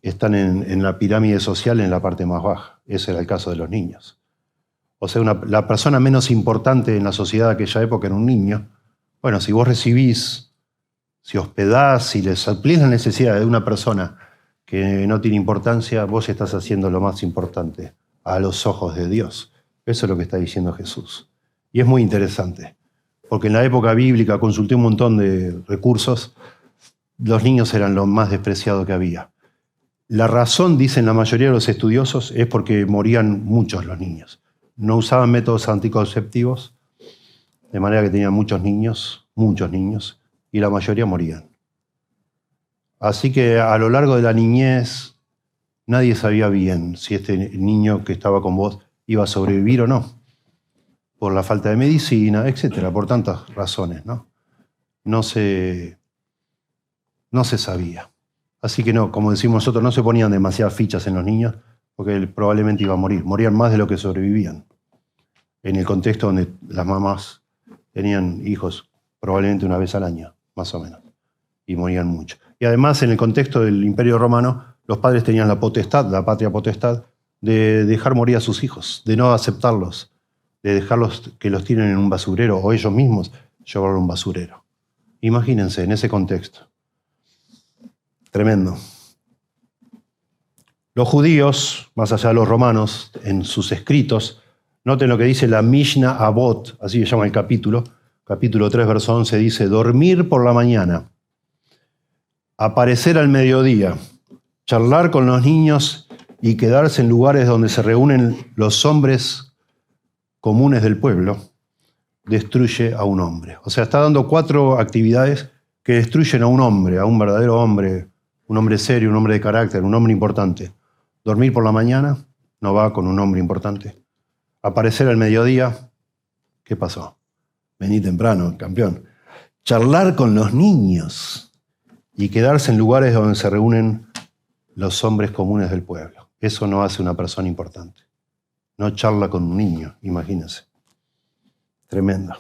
[SPEAKER 1] están en la pirámide social en la parte más baja. Ese era el caso de los niños. O sea, la persona menos importante en la sociedad de aquella época era un niño. Bueno, si vos recibís, si hospedás, si le suplís la necesidad de una persona que no tiene importancia, vos estás haciendo lo más importante a los ojos de Dios. Eso es lo que está diciendo Jesús. Y es muy interesante, porque en la época bíblica consulté un montón de recursos, los niños eran lo más despreciado que había. La razón, dicen la mayoría de los estudiosos, es porque morían muchos los niños. No usaban métodos anticonceptivos, de manera que tenían muchos niños, y la mayoría morían. Así que a lo largo de la niñez, nadie sabía bien si este niño que estaba con vos iba a sobrevivir o no, por la falta de medicina, etcétera, por tantas razones, ¿no? No se sabía. Así que no, como decimos nosotros, no se ponían demasiadas fichas en los niños, porque él probablemente iba a morir. Morían más de lo que sobrevivían. En el contexto donde las mamás tenían hijos probablemente una vez al año, más o menos, y morían mucho. Y además, en el contexto del Imperio Romano, los padres tenían la potestad, la patria potestad, de dejar morir a sus hijos, de no aceptarlos, de dejarlos que los tiren en un basurero, o ellos mismos llevarlos a un basurero. Imagínense, en ese contexto. Tremendo. Los judíos, más allá de los romanos, en sus escritos, noten lo que dice la Mishnah Avot, así se llama el capítulo 3, verso 11, dice: dormir por la mañana, aparecer al mediodía, charlar con los niños y quedarse en lugares donde se reúnen los hombres comunes del pueblo, destruye a un hombre. O sea, está dando 4 actividades que destruyen a un hombre, a un verdadero hombre, un hombre serio, un hombre de carácter, un hombre importante. Dormir por la mañana no va con un hombre importante. Aparecer al mediodía, ¿qué pasó? Vení temprano, campeón. Charlar con los niños y quedarse en lugares donde se reúnen los hombres comunes del pueblo. Eso no hace una persona importante. No charla con un niño, imagínense. Tremendo.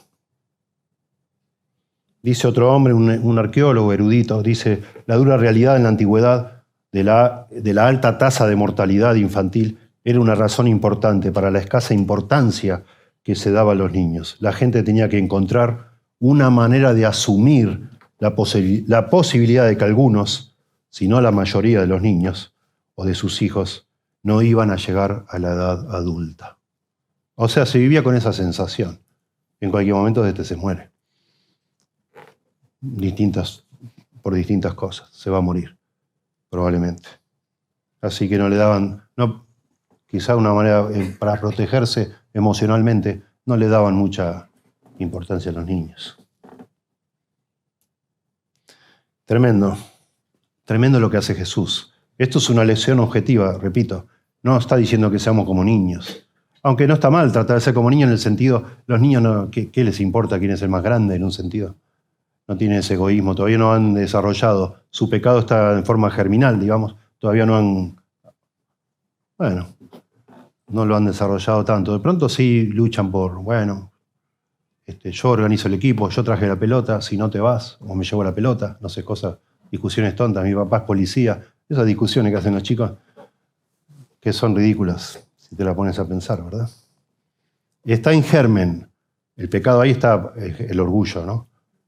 [SPEAKER 1] Dice otro hombre, un arqueólogo erudito, dice: la dura realidad en la antigüedad de la alta tasa de mortalidad infantil era una razón importante para la escasa importancia que se daba a los niños. La gente tenía que encontrar una manera de asumir la posibilidad de que algunos, si no la mayoría de los niños o de sus hijos, no iban a llegar a la edad adulta. O sea, se vivía con esa sensación. En cualquier momento se muere. Por distintas cosas. Se va a morir, probablemente. Así que no le daban, quizá una manera para protegerse emocionalmente, no le daban mucha importancia a los niños. Tremendo. Tremendo lo que hace Jesús. Esto es una lección objetiva, repito. No está diciendo que seamos como niños. Aunque no está mal tratar de ser como niños en el sentido, los niños, ¿qué les importa quién es el más grande en un sentido? No tienen ese egoísmo, todavía no han desarrollado. Su pecado está en forma germinal, digamos. Todavía no lo han desarrollado tanto. De pronto sí luchan por, yo organizo el equipo, yo traje la pelota, si no te vas, o me llevo la pelota, no sé, discusiones tontas, mi papá es policía. Esas discusiones que hacen los chicos, que son ridículas, si te la pones a pensar, ¿verdad? Y está en germen. El pecado ahí está, el orgullo, ¿no?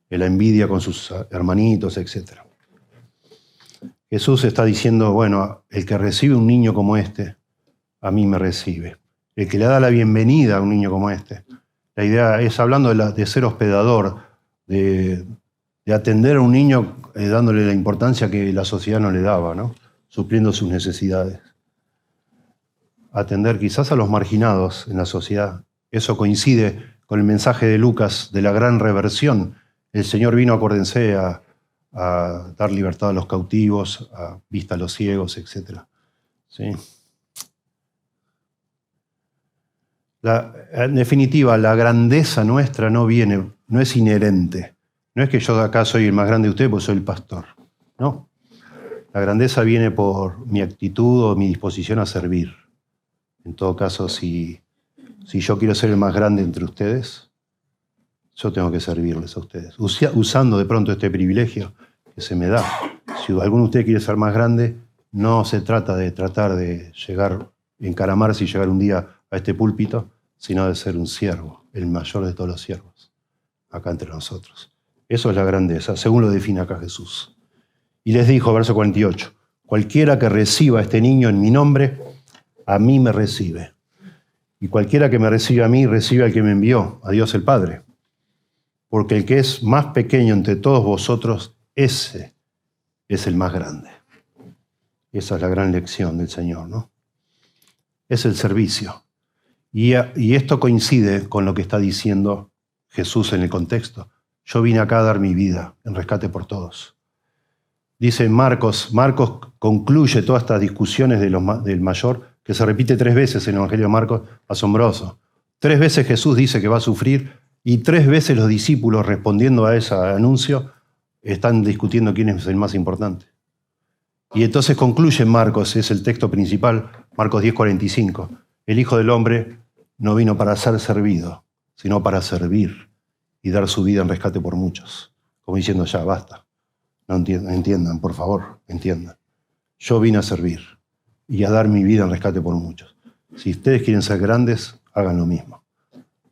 [SPEAKER 1] La envidia con sus hermanitos, etc. Jesús está diciendo, bueno, el que recibe un niño como este, a mí me recibe. El que le da la bienvenida a un niño como este. La idea es, hablando de ser hospedador, de atender a un niño dándole la importancia que la sociedad no le daba, ¿no? Supliendo sus necesidades. Atender quizás a los marginados en la sociedad. Eso coincide con el mensaje de Lucas de la gran reversión. El Señor vino, acuérdense, a dar libertad a los cautivos, a vista a los ciegos, etc. ¿Sí? En definitiva, la grandeza nuestra no es inherente. No es que yo de acá soy el más grande de ustedes porque soy el pastor. No. La grandeza viene por mi actitud o mi disposición a servir. En todo caso, si yo quiero ser el más grande entre ustedes, yo tengo que servirles a ustedes. Usando de pronto este privilegio que se me da. Si alguno de ustedes quiere ser más grande, no se trata de tratar de encaramarse y llegar un día a este púlpito, sino de ser un siervo, el mayor de todos los siervos, acá entre nosotros. Eso es la grandeza, según lo define acá Jesús. Y les dijo, verso 48, cualquiera que reciba a este niño en mi nombre, a mí me recibe. Y cualquiera que me recibe a mí, recibe al que me envió, a Dios el Padre. Porque el que es más pequeño entre todos vosotros, ese es el más grande. Esa es la gran lección del Señor, ¿no? Es el servicio. Y esto coincide con lo que está diciendo Jesús en el contexto. Yo vine acá a dar mi vida en rescate por todos. Dice Marcos concluye todas estas discusiones del mayor, que se repite 3 veces en el Evangelio de Marcos, asombroso. 3 veces Jesús dice que va a sufrir y 3 veces los discípulos, respondiendo a ese anuncio, están discutiendo quién es el más importante. Y entonces concluye Marcos, es el texto principal, Marcos 10:45. El Hijo del Hombre no vino para ser servido, sino para servir y dar su vida en rescate por muchos. Como diciendo, ya, basta. No entiendan, por favor, entiendan. Yo vine a servir y a dar mi vida en rescate por muchos. Si ustedes quieren ser grandes, hagan lo mismo.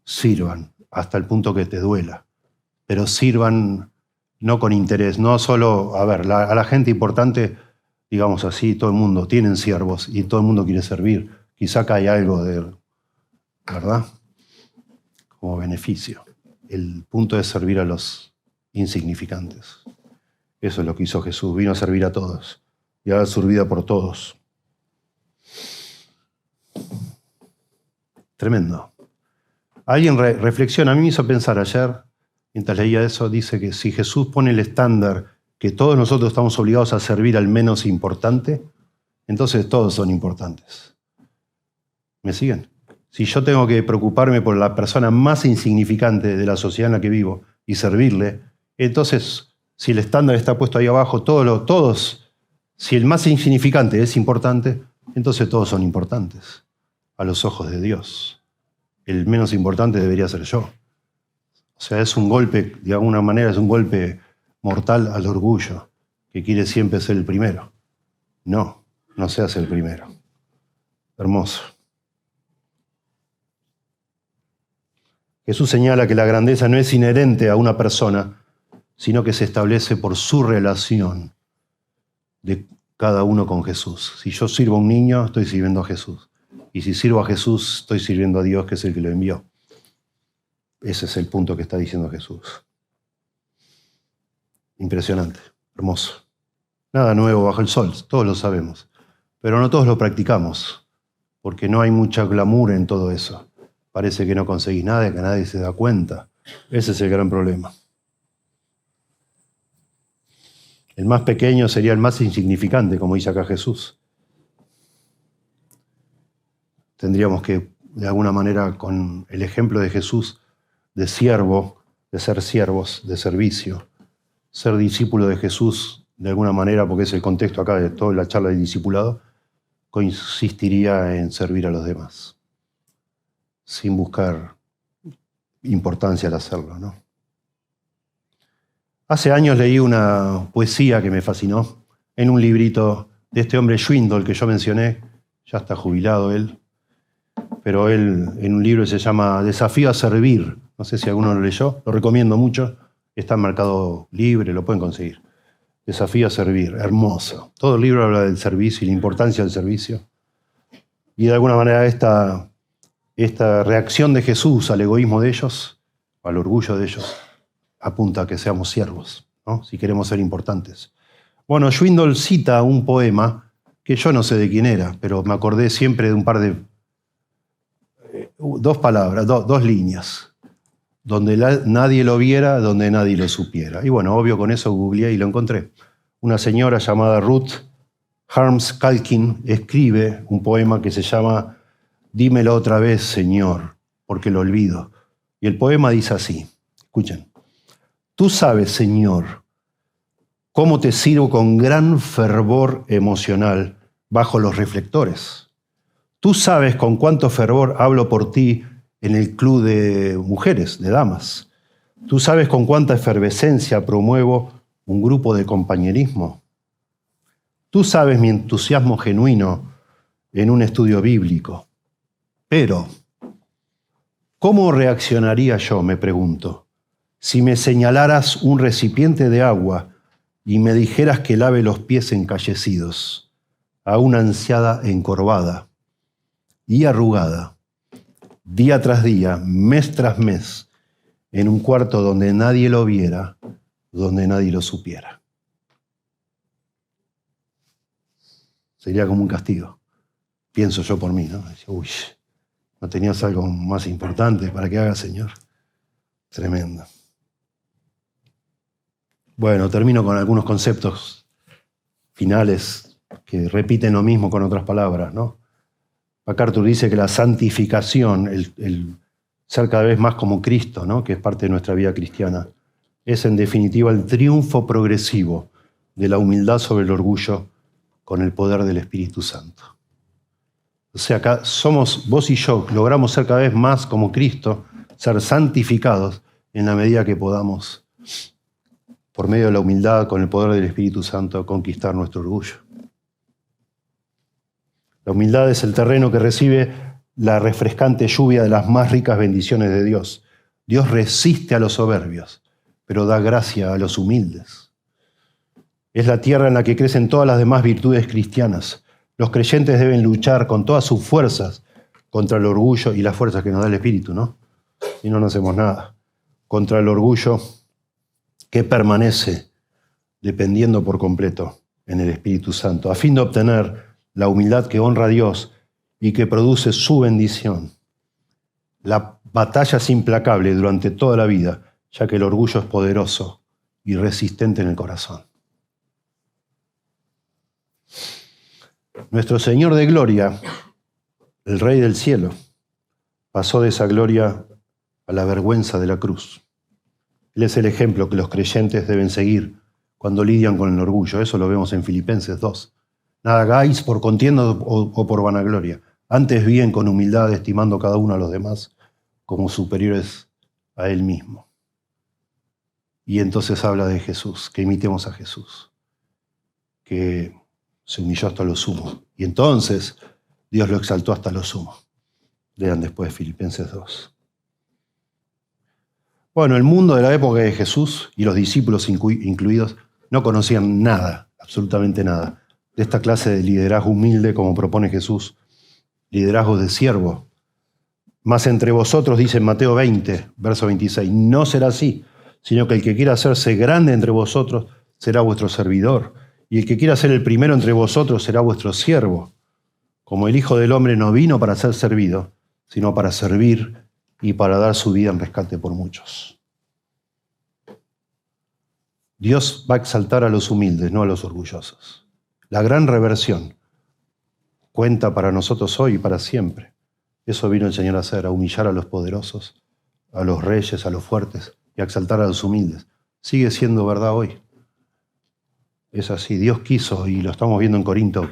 [SPEAKER 1] Sirvan hasta el punto que te duela, pero sirvan no con interés, no solo, a la gente importante, digamos así, todo el mundo tienen siervos y todo el mundo quiere servir. Quizá acá hay algo de, ¿verdad? Como beneficio. El punto es servir a los insignificantes. Eso es lo que hizo Jesús, vino a servir a todos y a dar su vida por todos. Tremendo. Alguien reflexiona, a mí me hizo pensar ayer, mientras leía eso, dice que si Jesús pone el estándar que todos nosotros estamos obligados a servir al menos importante, entonces todos son importantes. ¿Me siguen? Si yo tengo que preocuparme por la persona más insignificante de la sociedad en la que vivo y servirle, entonces, si el estándar está puesto ahí abajo, si el más insignificante es importante, entonces todos son importantes a los ojos de Dios. El menos importante debería ser yo. O sea, es un golpe, de alguna manera, es un golpe mortal al orgullo, que quiere siempre ser el primero. No seas el primero. Hermoso. Jesús señala que la grandeza no es inherente a una persona, sino que se establece por su relación de cada uno con Jesús. Si yo sirvo a un niño, estoy sirviendo a Jesús. Y si sirvo a Jesús, estoy sirviendo a Dios, que es el que lo envió. Ese es el punto que está diciendo Jesús. Impresionante, hermoso. Nada nuevo bajo el sol, todos lo sabemos. Pero no todos lo practicamos, porque no hay mucha glamour en todo eso. Parece que no conseguís nada, que nadie se da cuenta. Ese es el gran problema. El más pequeño sería el más insignificante, como dice acá Jesús. Tendríamos que, de alguna manera, con el ejemplo de Jesús, de siervo, de ser siervos, de servicio, ser discípulo de Jesús, de alguna manera, porque es el contexto acá de toda la charla del discipulado, consistiría en servir a los demás, sin buscar importancia al hacerlo, ¿no? Hace años leí una poesía que me fascinó en un librito de este hombre Schwindel que yo mencioné, ya está jubilado él, pero él en un libro que se llama Desafío a Servir, no sé si alguno lo leyó, lo recomiendo mucho, está en Mercado Libre, lo pueden conseguir. desafía a servir. Hermoso. Todo el libro habla del servicio y la importancia del servicio. Y de alguna manera esta reacción de Jesús al egoísmo de ellos, al orgullo de ellos, apunta a que seamos siervos, ¿no? Si queremos ser importantes. Bueno, Schwindel cita un poema que yo no sé de quién era, pero me acordé siempre de un par de... dos palabras, dos líneas. Donde nadie lo viera, donde nadie lo supiera. Y bueno, obvio, con eso googleé y lo encontré. Una señora llamada Ruth Harms Calkin escribe un poema que se llama Dímelo otra vez, Señor, porque lo olvido. Y el poema dice así, escuchen. Tú sabes, Señor, cómo te sirvo con gran fervor emocional bajo los reflectores. Tú sabes con cuánto fervor hablo por ti en el club de mujeres, de damas. Tú sabes con cuánta efervescencia promuevo un grupo de compañerismo. Tú sabes mi entusiasmo genuino en un estudio bíblico. Pero, ¿cómo reaccionaría yo, me pregunto, si me señalaras un recipiente de agua y me dijeras que lave los pies encallecidos a una anciana encorvada y arrugada, día tras día, mes tras mes, en un cuarto donde nadie lo viera, donde nadie lo supiera? Sería como un castigo. Pienso yo por mí, ¿no? Uy, ¿no tenías algo más importante para que haga, Señor? Tremendo. Bueno, termino con algunos conceptos finales que repiten lo mismo con otras palabras, ¿no? MacArthur dice que la santificación, el ser cada vez más como Cristo, ¿no? Que es parte de nuestra vida cristiana, es en definitiva el triunfo progresivo de la humildad sobre el orgullo con el poder del Espíritu Santo. O sea, acá somos, vos y yo, logramos ser cada vez más como Cristo, ser santificados en la medida que podamos, por medio de la humildad, con el poder del Espíritu Santo, conquistar nuestro orgullo. La humildad es el terreno que recibe la refrescante lluvia de las más ricas bendiciones de Dios. Dios resiste a los soberbios, pero da gracia a los humildes. Es la tierra en la que crecen todas las demás virtudes cristianas. Los creyentes deben luchar con todas sus fuerzas contra el orgullo y las fuerzas que nos da el Espíritu, ¿no? Y no hacemos nada. Contra el orgullo que permanece dependiendo por completo en el Espíritu Santo, a fin de obtener la humildad que honra a Dios y que produce su bendición. La batalla es implacable durante toda la vida, ya que el orgullo es poderoso y resistente en el corazón. Nuestro Señor de gloria, el Rey del cielo, pasó de esa gloria a la vergüenza de la cruz. Él es el ejemplo que los creyentes deben seguir cuando lidian con el orgullo. Eso lo vemos en Filipenses 2. Nada hagáis por contienda o por vanagloria. Antes bien con humildad, estimando cada uno a los demás como superiores a él mismo. Y entonces habla de Jesús, que imitemos a Jesús, que se humilló hasta lo sumo. Y entonces Dios lo exaltó hasta lo sumo. Lean después Filipenses 2. Bueno, el mundo de la época de Jesús y los discípulos incluidos no conocían nada, absolutamente nada, de esta clase de liderazgo humilde como propone Jesús, liderazgo de siervo. Mas entre vosotros, dice en Mateo 20, verso 26, no será así, sino que el que quiera hacerse grande entre vosotros será vuestro servidor, y el que quiera ser el primero entre vosotros será vuestro siervo. Como el Hijo del Hombre no vino para ser servido, sino para servir y para dar su vida en rescate por muchos. Dios va a exaltar a los humildes, no a los orgullosos. La gran reversión cuenta para nosotros hoy y para siempre. Eso vino el Señor a hacer, a humillar a los poderosos, a los reyes, a los fuertes y a exaltar a los humildes. Sigue siendo verdad hoy. Es así, Dios quiso, y lo estamos viendo en Corinto,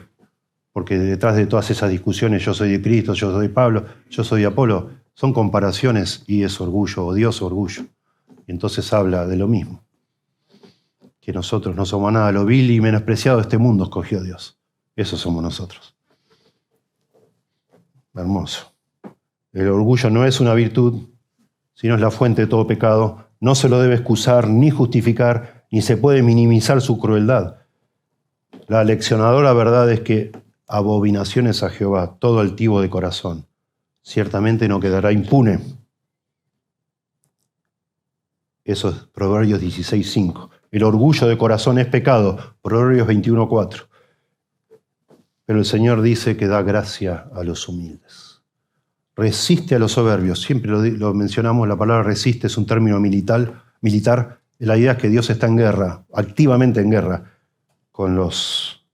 [SPEAKER 1] porque detrás de todas esas discusiones, yo soy de Cristo, yo soy de Pablo, yo soy de Apolo, son comparaciones y es orgullo, odioso orgullo. Y entonces habla de lo mismo, que nosotros no somos nada, lo vil y menospreciado de este mundo escogió Dios. Eso somos nosotros. Hermoso. El orgullo no es una virtud, sino es la fuente de todo pecado. No se lo debe excusar ni justificar ni se puede minimizar su crueldad. La leccionadora verdad es que abominaciones a Jehová, todo altivo de corazón, ciertamente no quedará impune. Eso es Proverbios 16:5. El orgullo de corazón es pecado, Proverbios 21:4. Pero el Señor dice que da gracia a los humildes. Resiste a los soberbios. Siempre lo mencionamos, la palabra resiste es un término militar. La idea es que Dios está en guerra, activamente en guerra, con los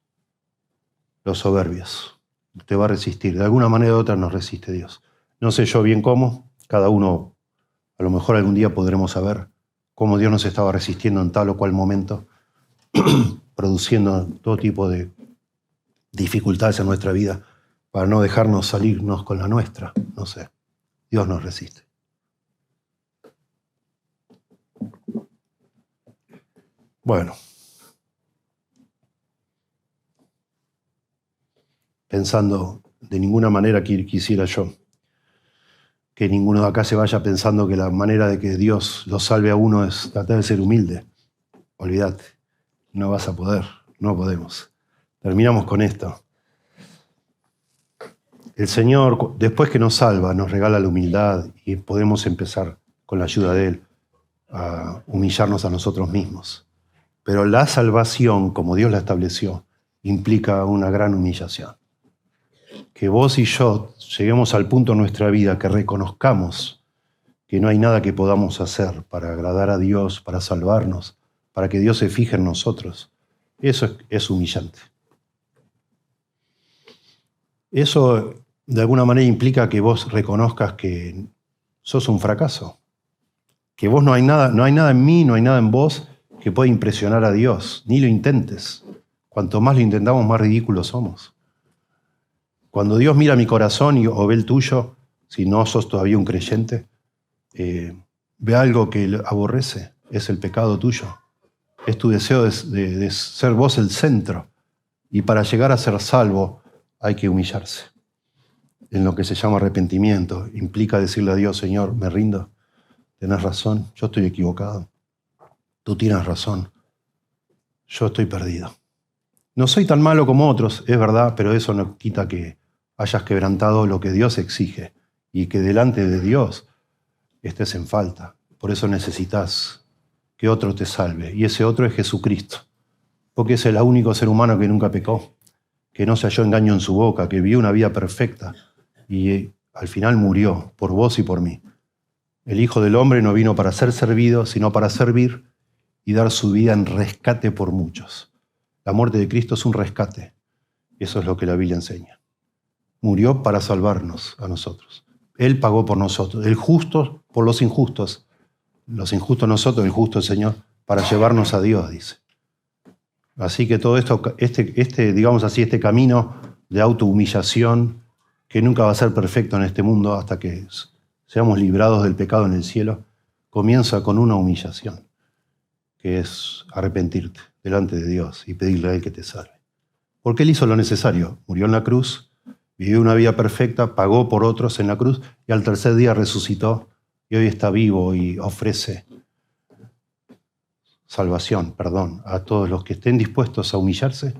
[SPEAKER 1] soberbios. Te va a resistir. De alguna manera u otra nos resiste Dios. No sé yo bien cómo. Cada uno, a lo mejor algún día podremos saber cómo Dios nos estaba resistiendo en tal o cual momento, produciendo todo tipo de dificultades en nuestra vida para no dejarnos salirnos con la nuestra. No sé. Dios nos resiste. Bueno. Pensando de ninguna manera que quisiera yo que ninguno de acá se vaya pensando que la manera de que Dios lo salve a uno es tratar de ser humilde. Olvídate, no vas a poder, no podemos. Terminamos con esto. El Señor, después que nos salva, nos regala la humildad y podemos empezar, con la ayuda de Él, a humillarnos a nosotros mismos. Pero la salvación, como Dios la estableció, implica una gran humillación. Que vos y yo lleguemos al punto en nuestra vida que reconozcamos que no hay nada que podamos hacer para agradar a Dios, para salvarnos, para que Dios se fije en nosotros. Eso es humillante. Eso de alguna manera implica que vos reconozcas que sos un fracaso, que vos no hay nada en mí, no hay nada en vos que pueda impresionar a Dios, ni lo intentes. Cuanto más lo intentamos, más ridículos somos. Cuando Dios mira mi corazón o ve el tuyo, si no sos todavía un creyente, ve algo que aborrece, es el pecado tuyo. Es tu deseo de ser vos el centro. Y para llegar a ser salvo hay que humillarse. En lo que se llama arrepentimiento, implica decirle a Dios, Señor, me rindo, tenés razón, yo estoy equivocado. Tú tienes razón, yo estoy perdido. No soy tan malo como otros, es verdad, pero eso no quita que hayas quebrantado lo que Dios exige y que delante de Dios estés en falta. Por eso necesitas que otro te salve. Y ese otro es Jesucristo, porque es el único ser humano que nunca pecó, que no se halló engaño en su boca, que vivió una vida perfecta y al final murió por vos y por mí. El Hijo del Hombre no vino para ser servido, sino para servir y dar su vida en rescate por muchos. La muerte de Cristo es un rescate. Eso es lo que la Biblia enseña. Murió para salvarnos a nosotros. Él pagó por nosotros. El justo por los injustos. Los injustos nosotros, el justo el Señor, para llevarnos a Dios, dice. Así que todo esto, digamos así, este camino de autohumillación, que nunca va a ser perfecto en este mundo hasta que seamos librados del pecado en el cielo, comienza con una humillación, que es arrepentirte delante de Dios y pedirle a Él que te salve. Porque Él hizo lo necesario, murió en la cruz, vivió una vida perfecta, pagó por otros en la cruz y al tercer día resucitó y hoy está vivo y ofrece salvación, perdón, a todos los que estén dispuestos a humillarse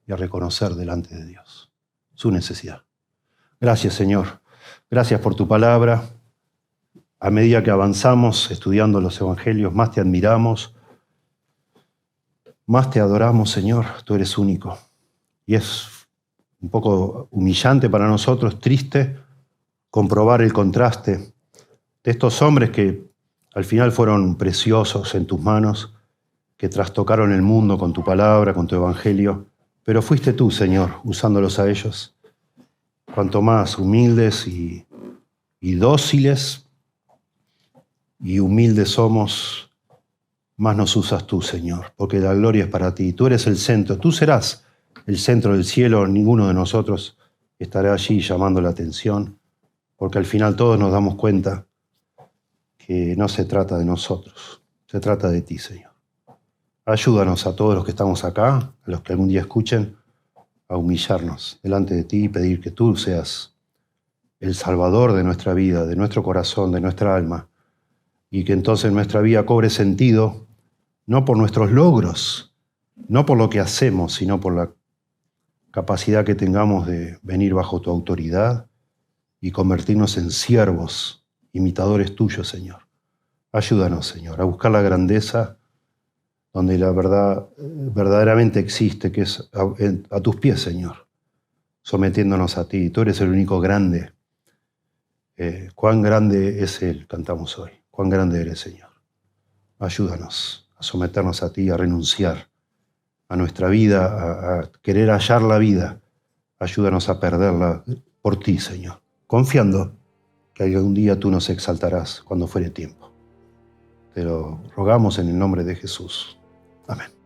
[SPEAKER 1] y a reconocer delante de Dios su necesidad. Gracias, Señor. Gracias por tu palabra. A medida que avanzamos estudiando los evangelios, más te admiramos, más te adoramos, Señor. Tú eres único. Y es un poco humillante para nosotros, triste, comprobar el contraste de estos hombres que al final fueron preciosos en tus manos, que trastocaron el mundo con tu palabra, con tu evangelio, pero fuiste tú, Señor, usándolos a ellos. Cuanto más humildes y dóciles y humildes somos, más nos usas tú, Señor, porque la gloria es para ti. Tú eres el centro, tú serás el centro del cielo, ninguno de nosotros estará allí llamando la atención, porque al final todos nos damos cuenta que no se trata de nosotros, se trata de ti, Señor. Ayúdanos a todos los que estamos acá, a los que algún día escuchen, a humillarnos delante de ti y pedir que tú seas el Salvador de nuestra vida, de nuestro corazón, de nuestra alma, y que entonces nuestra vida cobre sentido no por nuestros logros, no por lo que hacemos, sino por la capacidad que tengamos de venir bajo tu autoridad y convertirnos en siervos, imitadores tuyos, Señor. Ayúdanos, Señor, a buscar la grandeza donde la verdad verdaderamente existe, que es a tus pies, Señor, sometiéndonos a ti. Tú eres el único grande. Cuán grande es Él, cantamos hoy. Cuán grande eres, Señor. Ayúdanos a someternos a ti, a renunciar a nuestra vida, a querer hallar la vida. Ayúdanos a perderla por ti, Señor, confiando que algún día tú nos exaltarás cuando fuere tiempo. Te lo rogamos en el nombre de Jesús. Amén.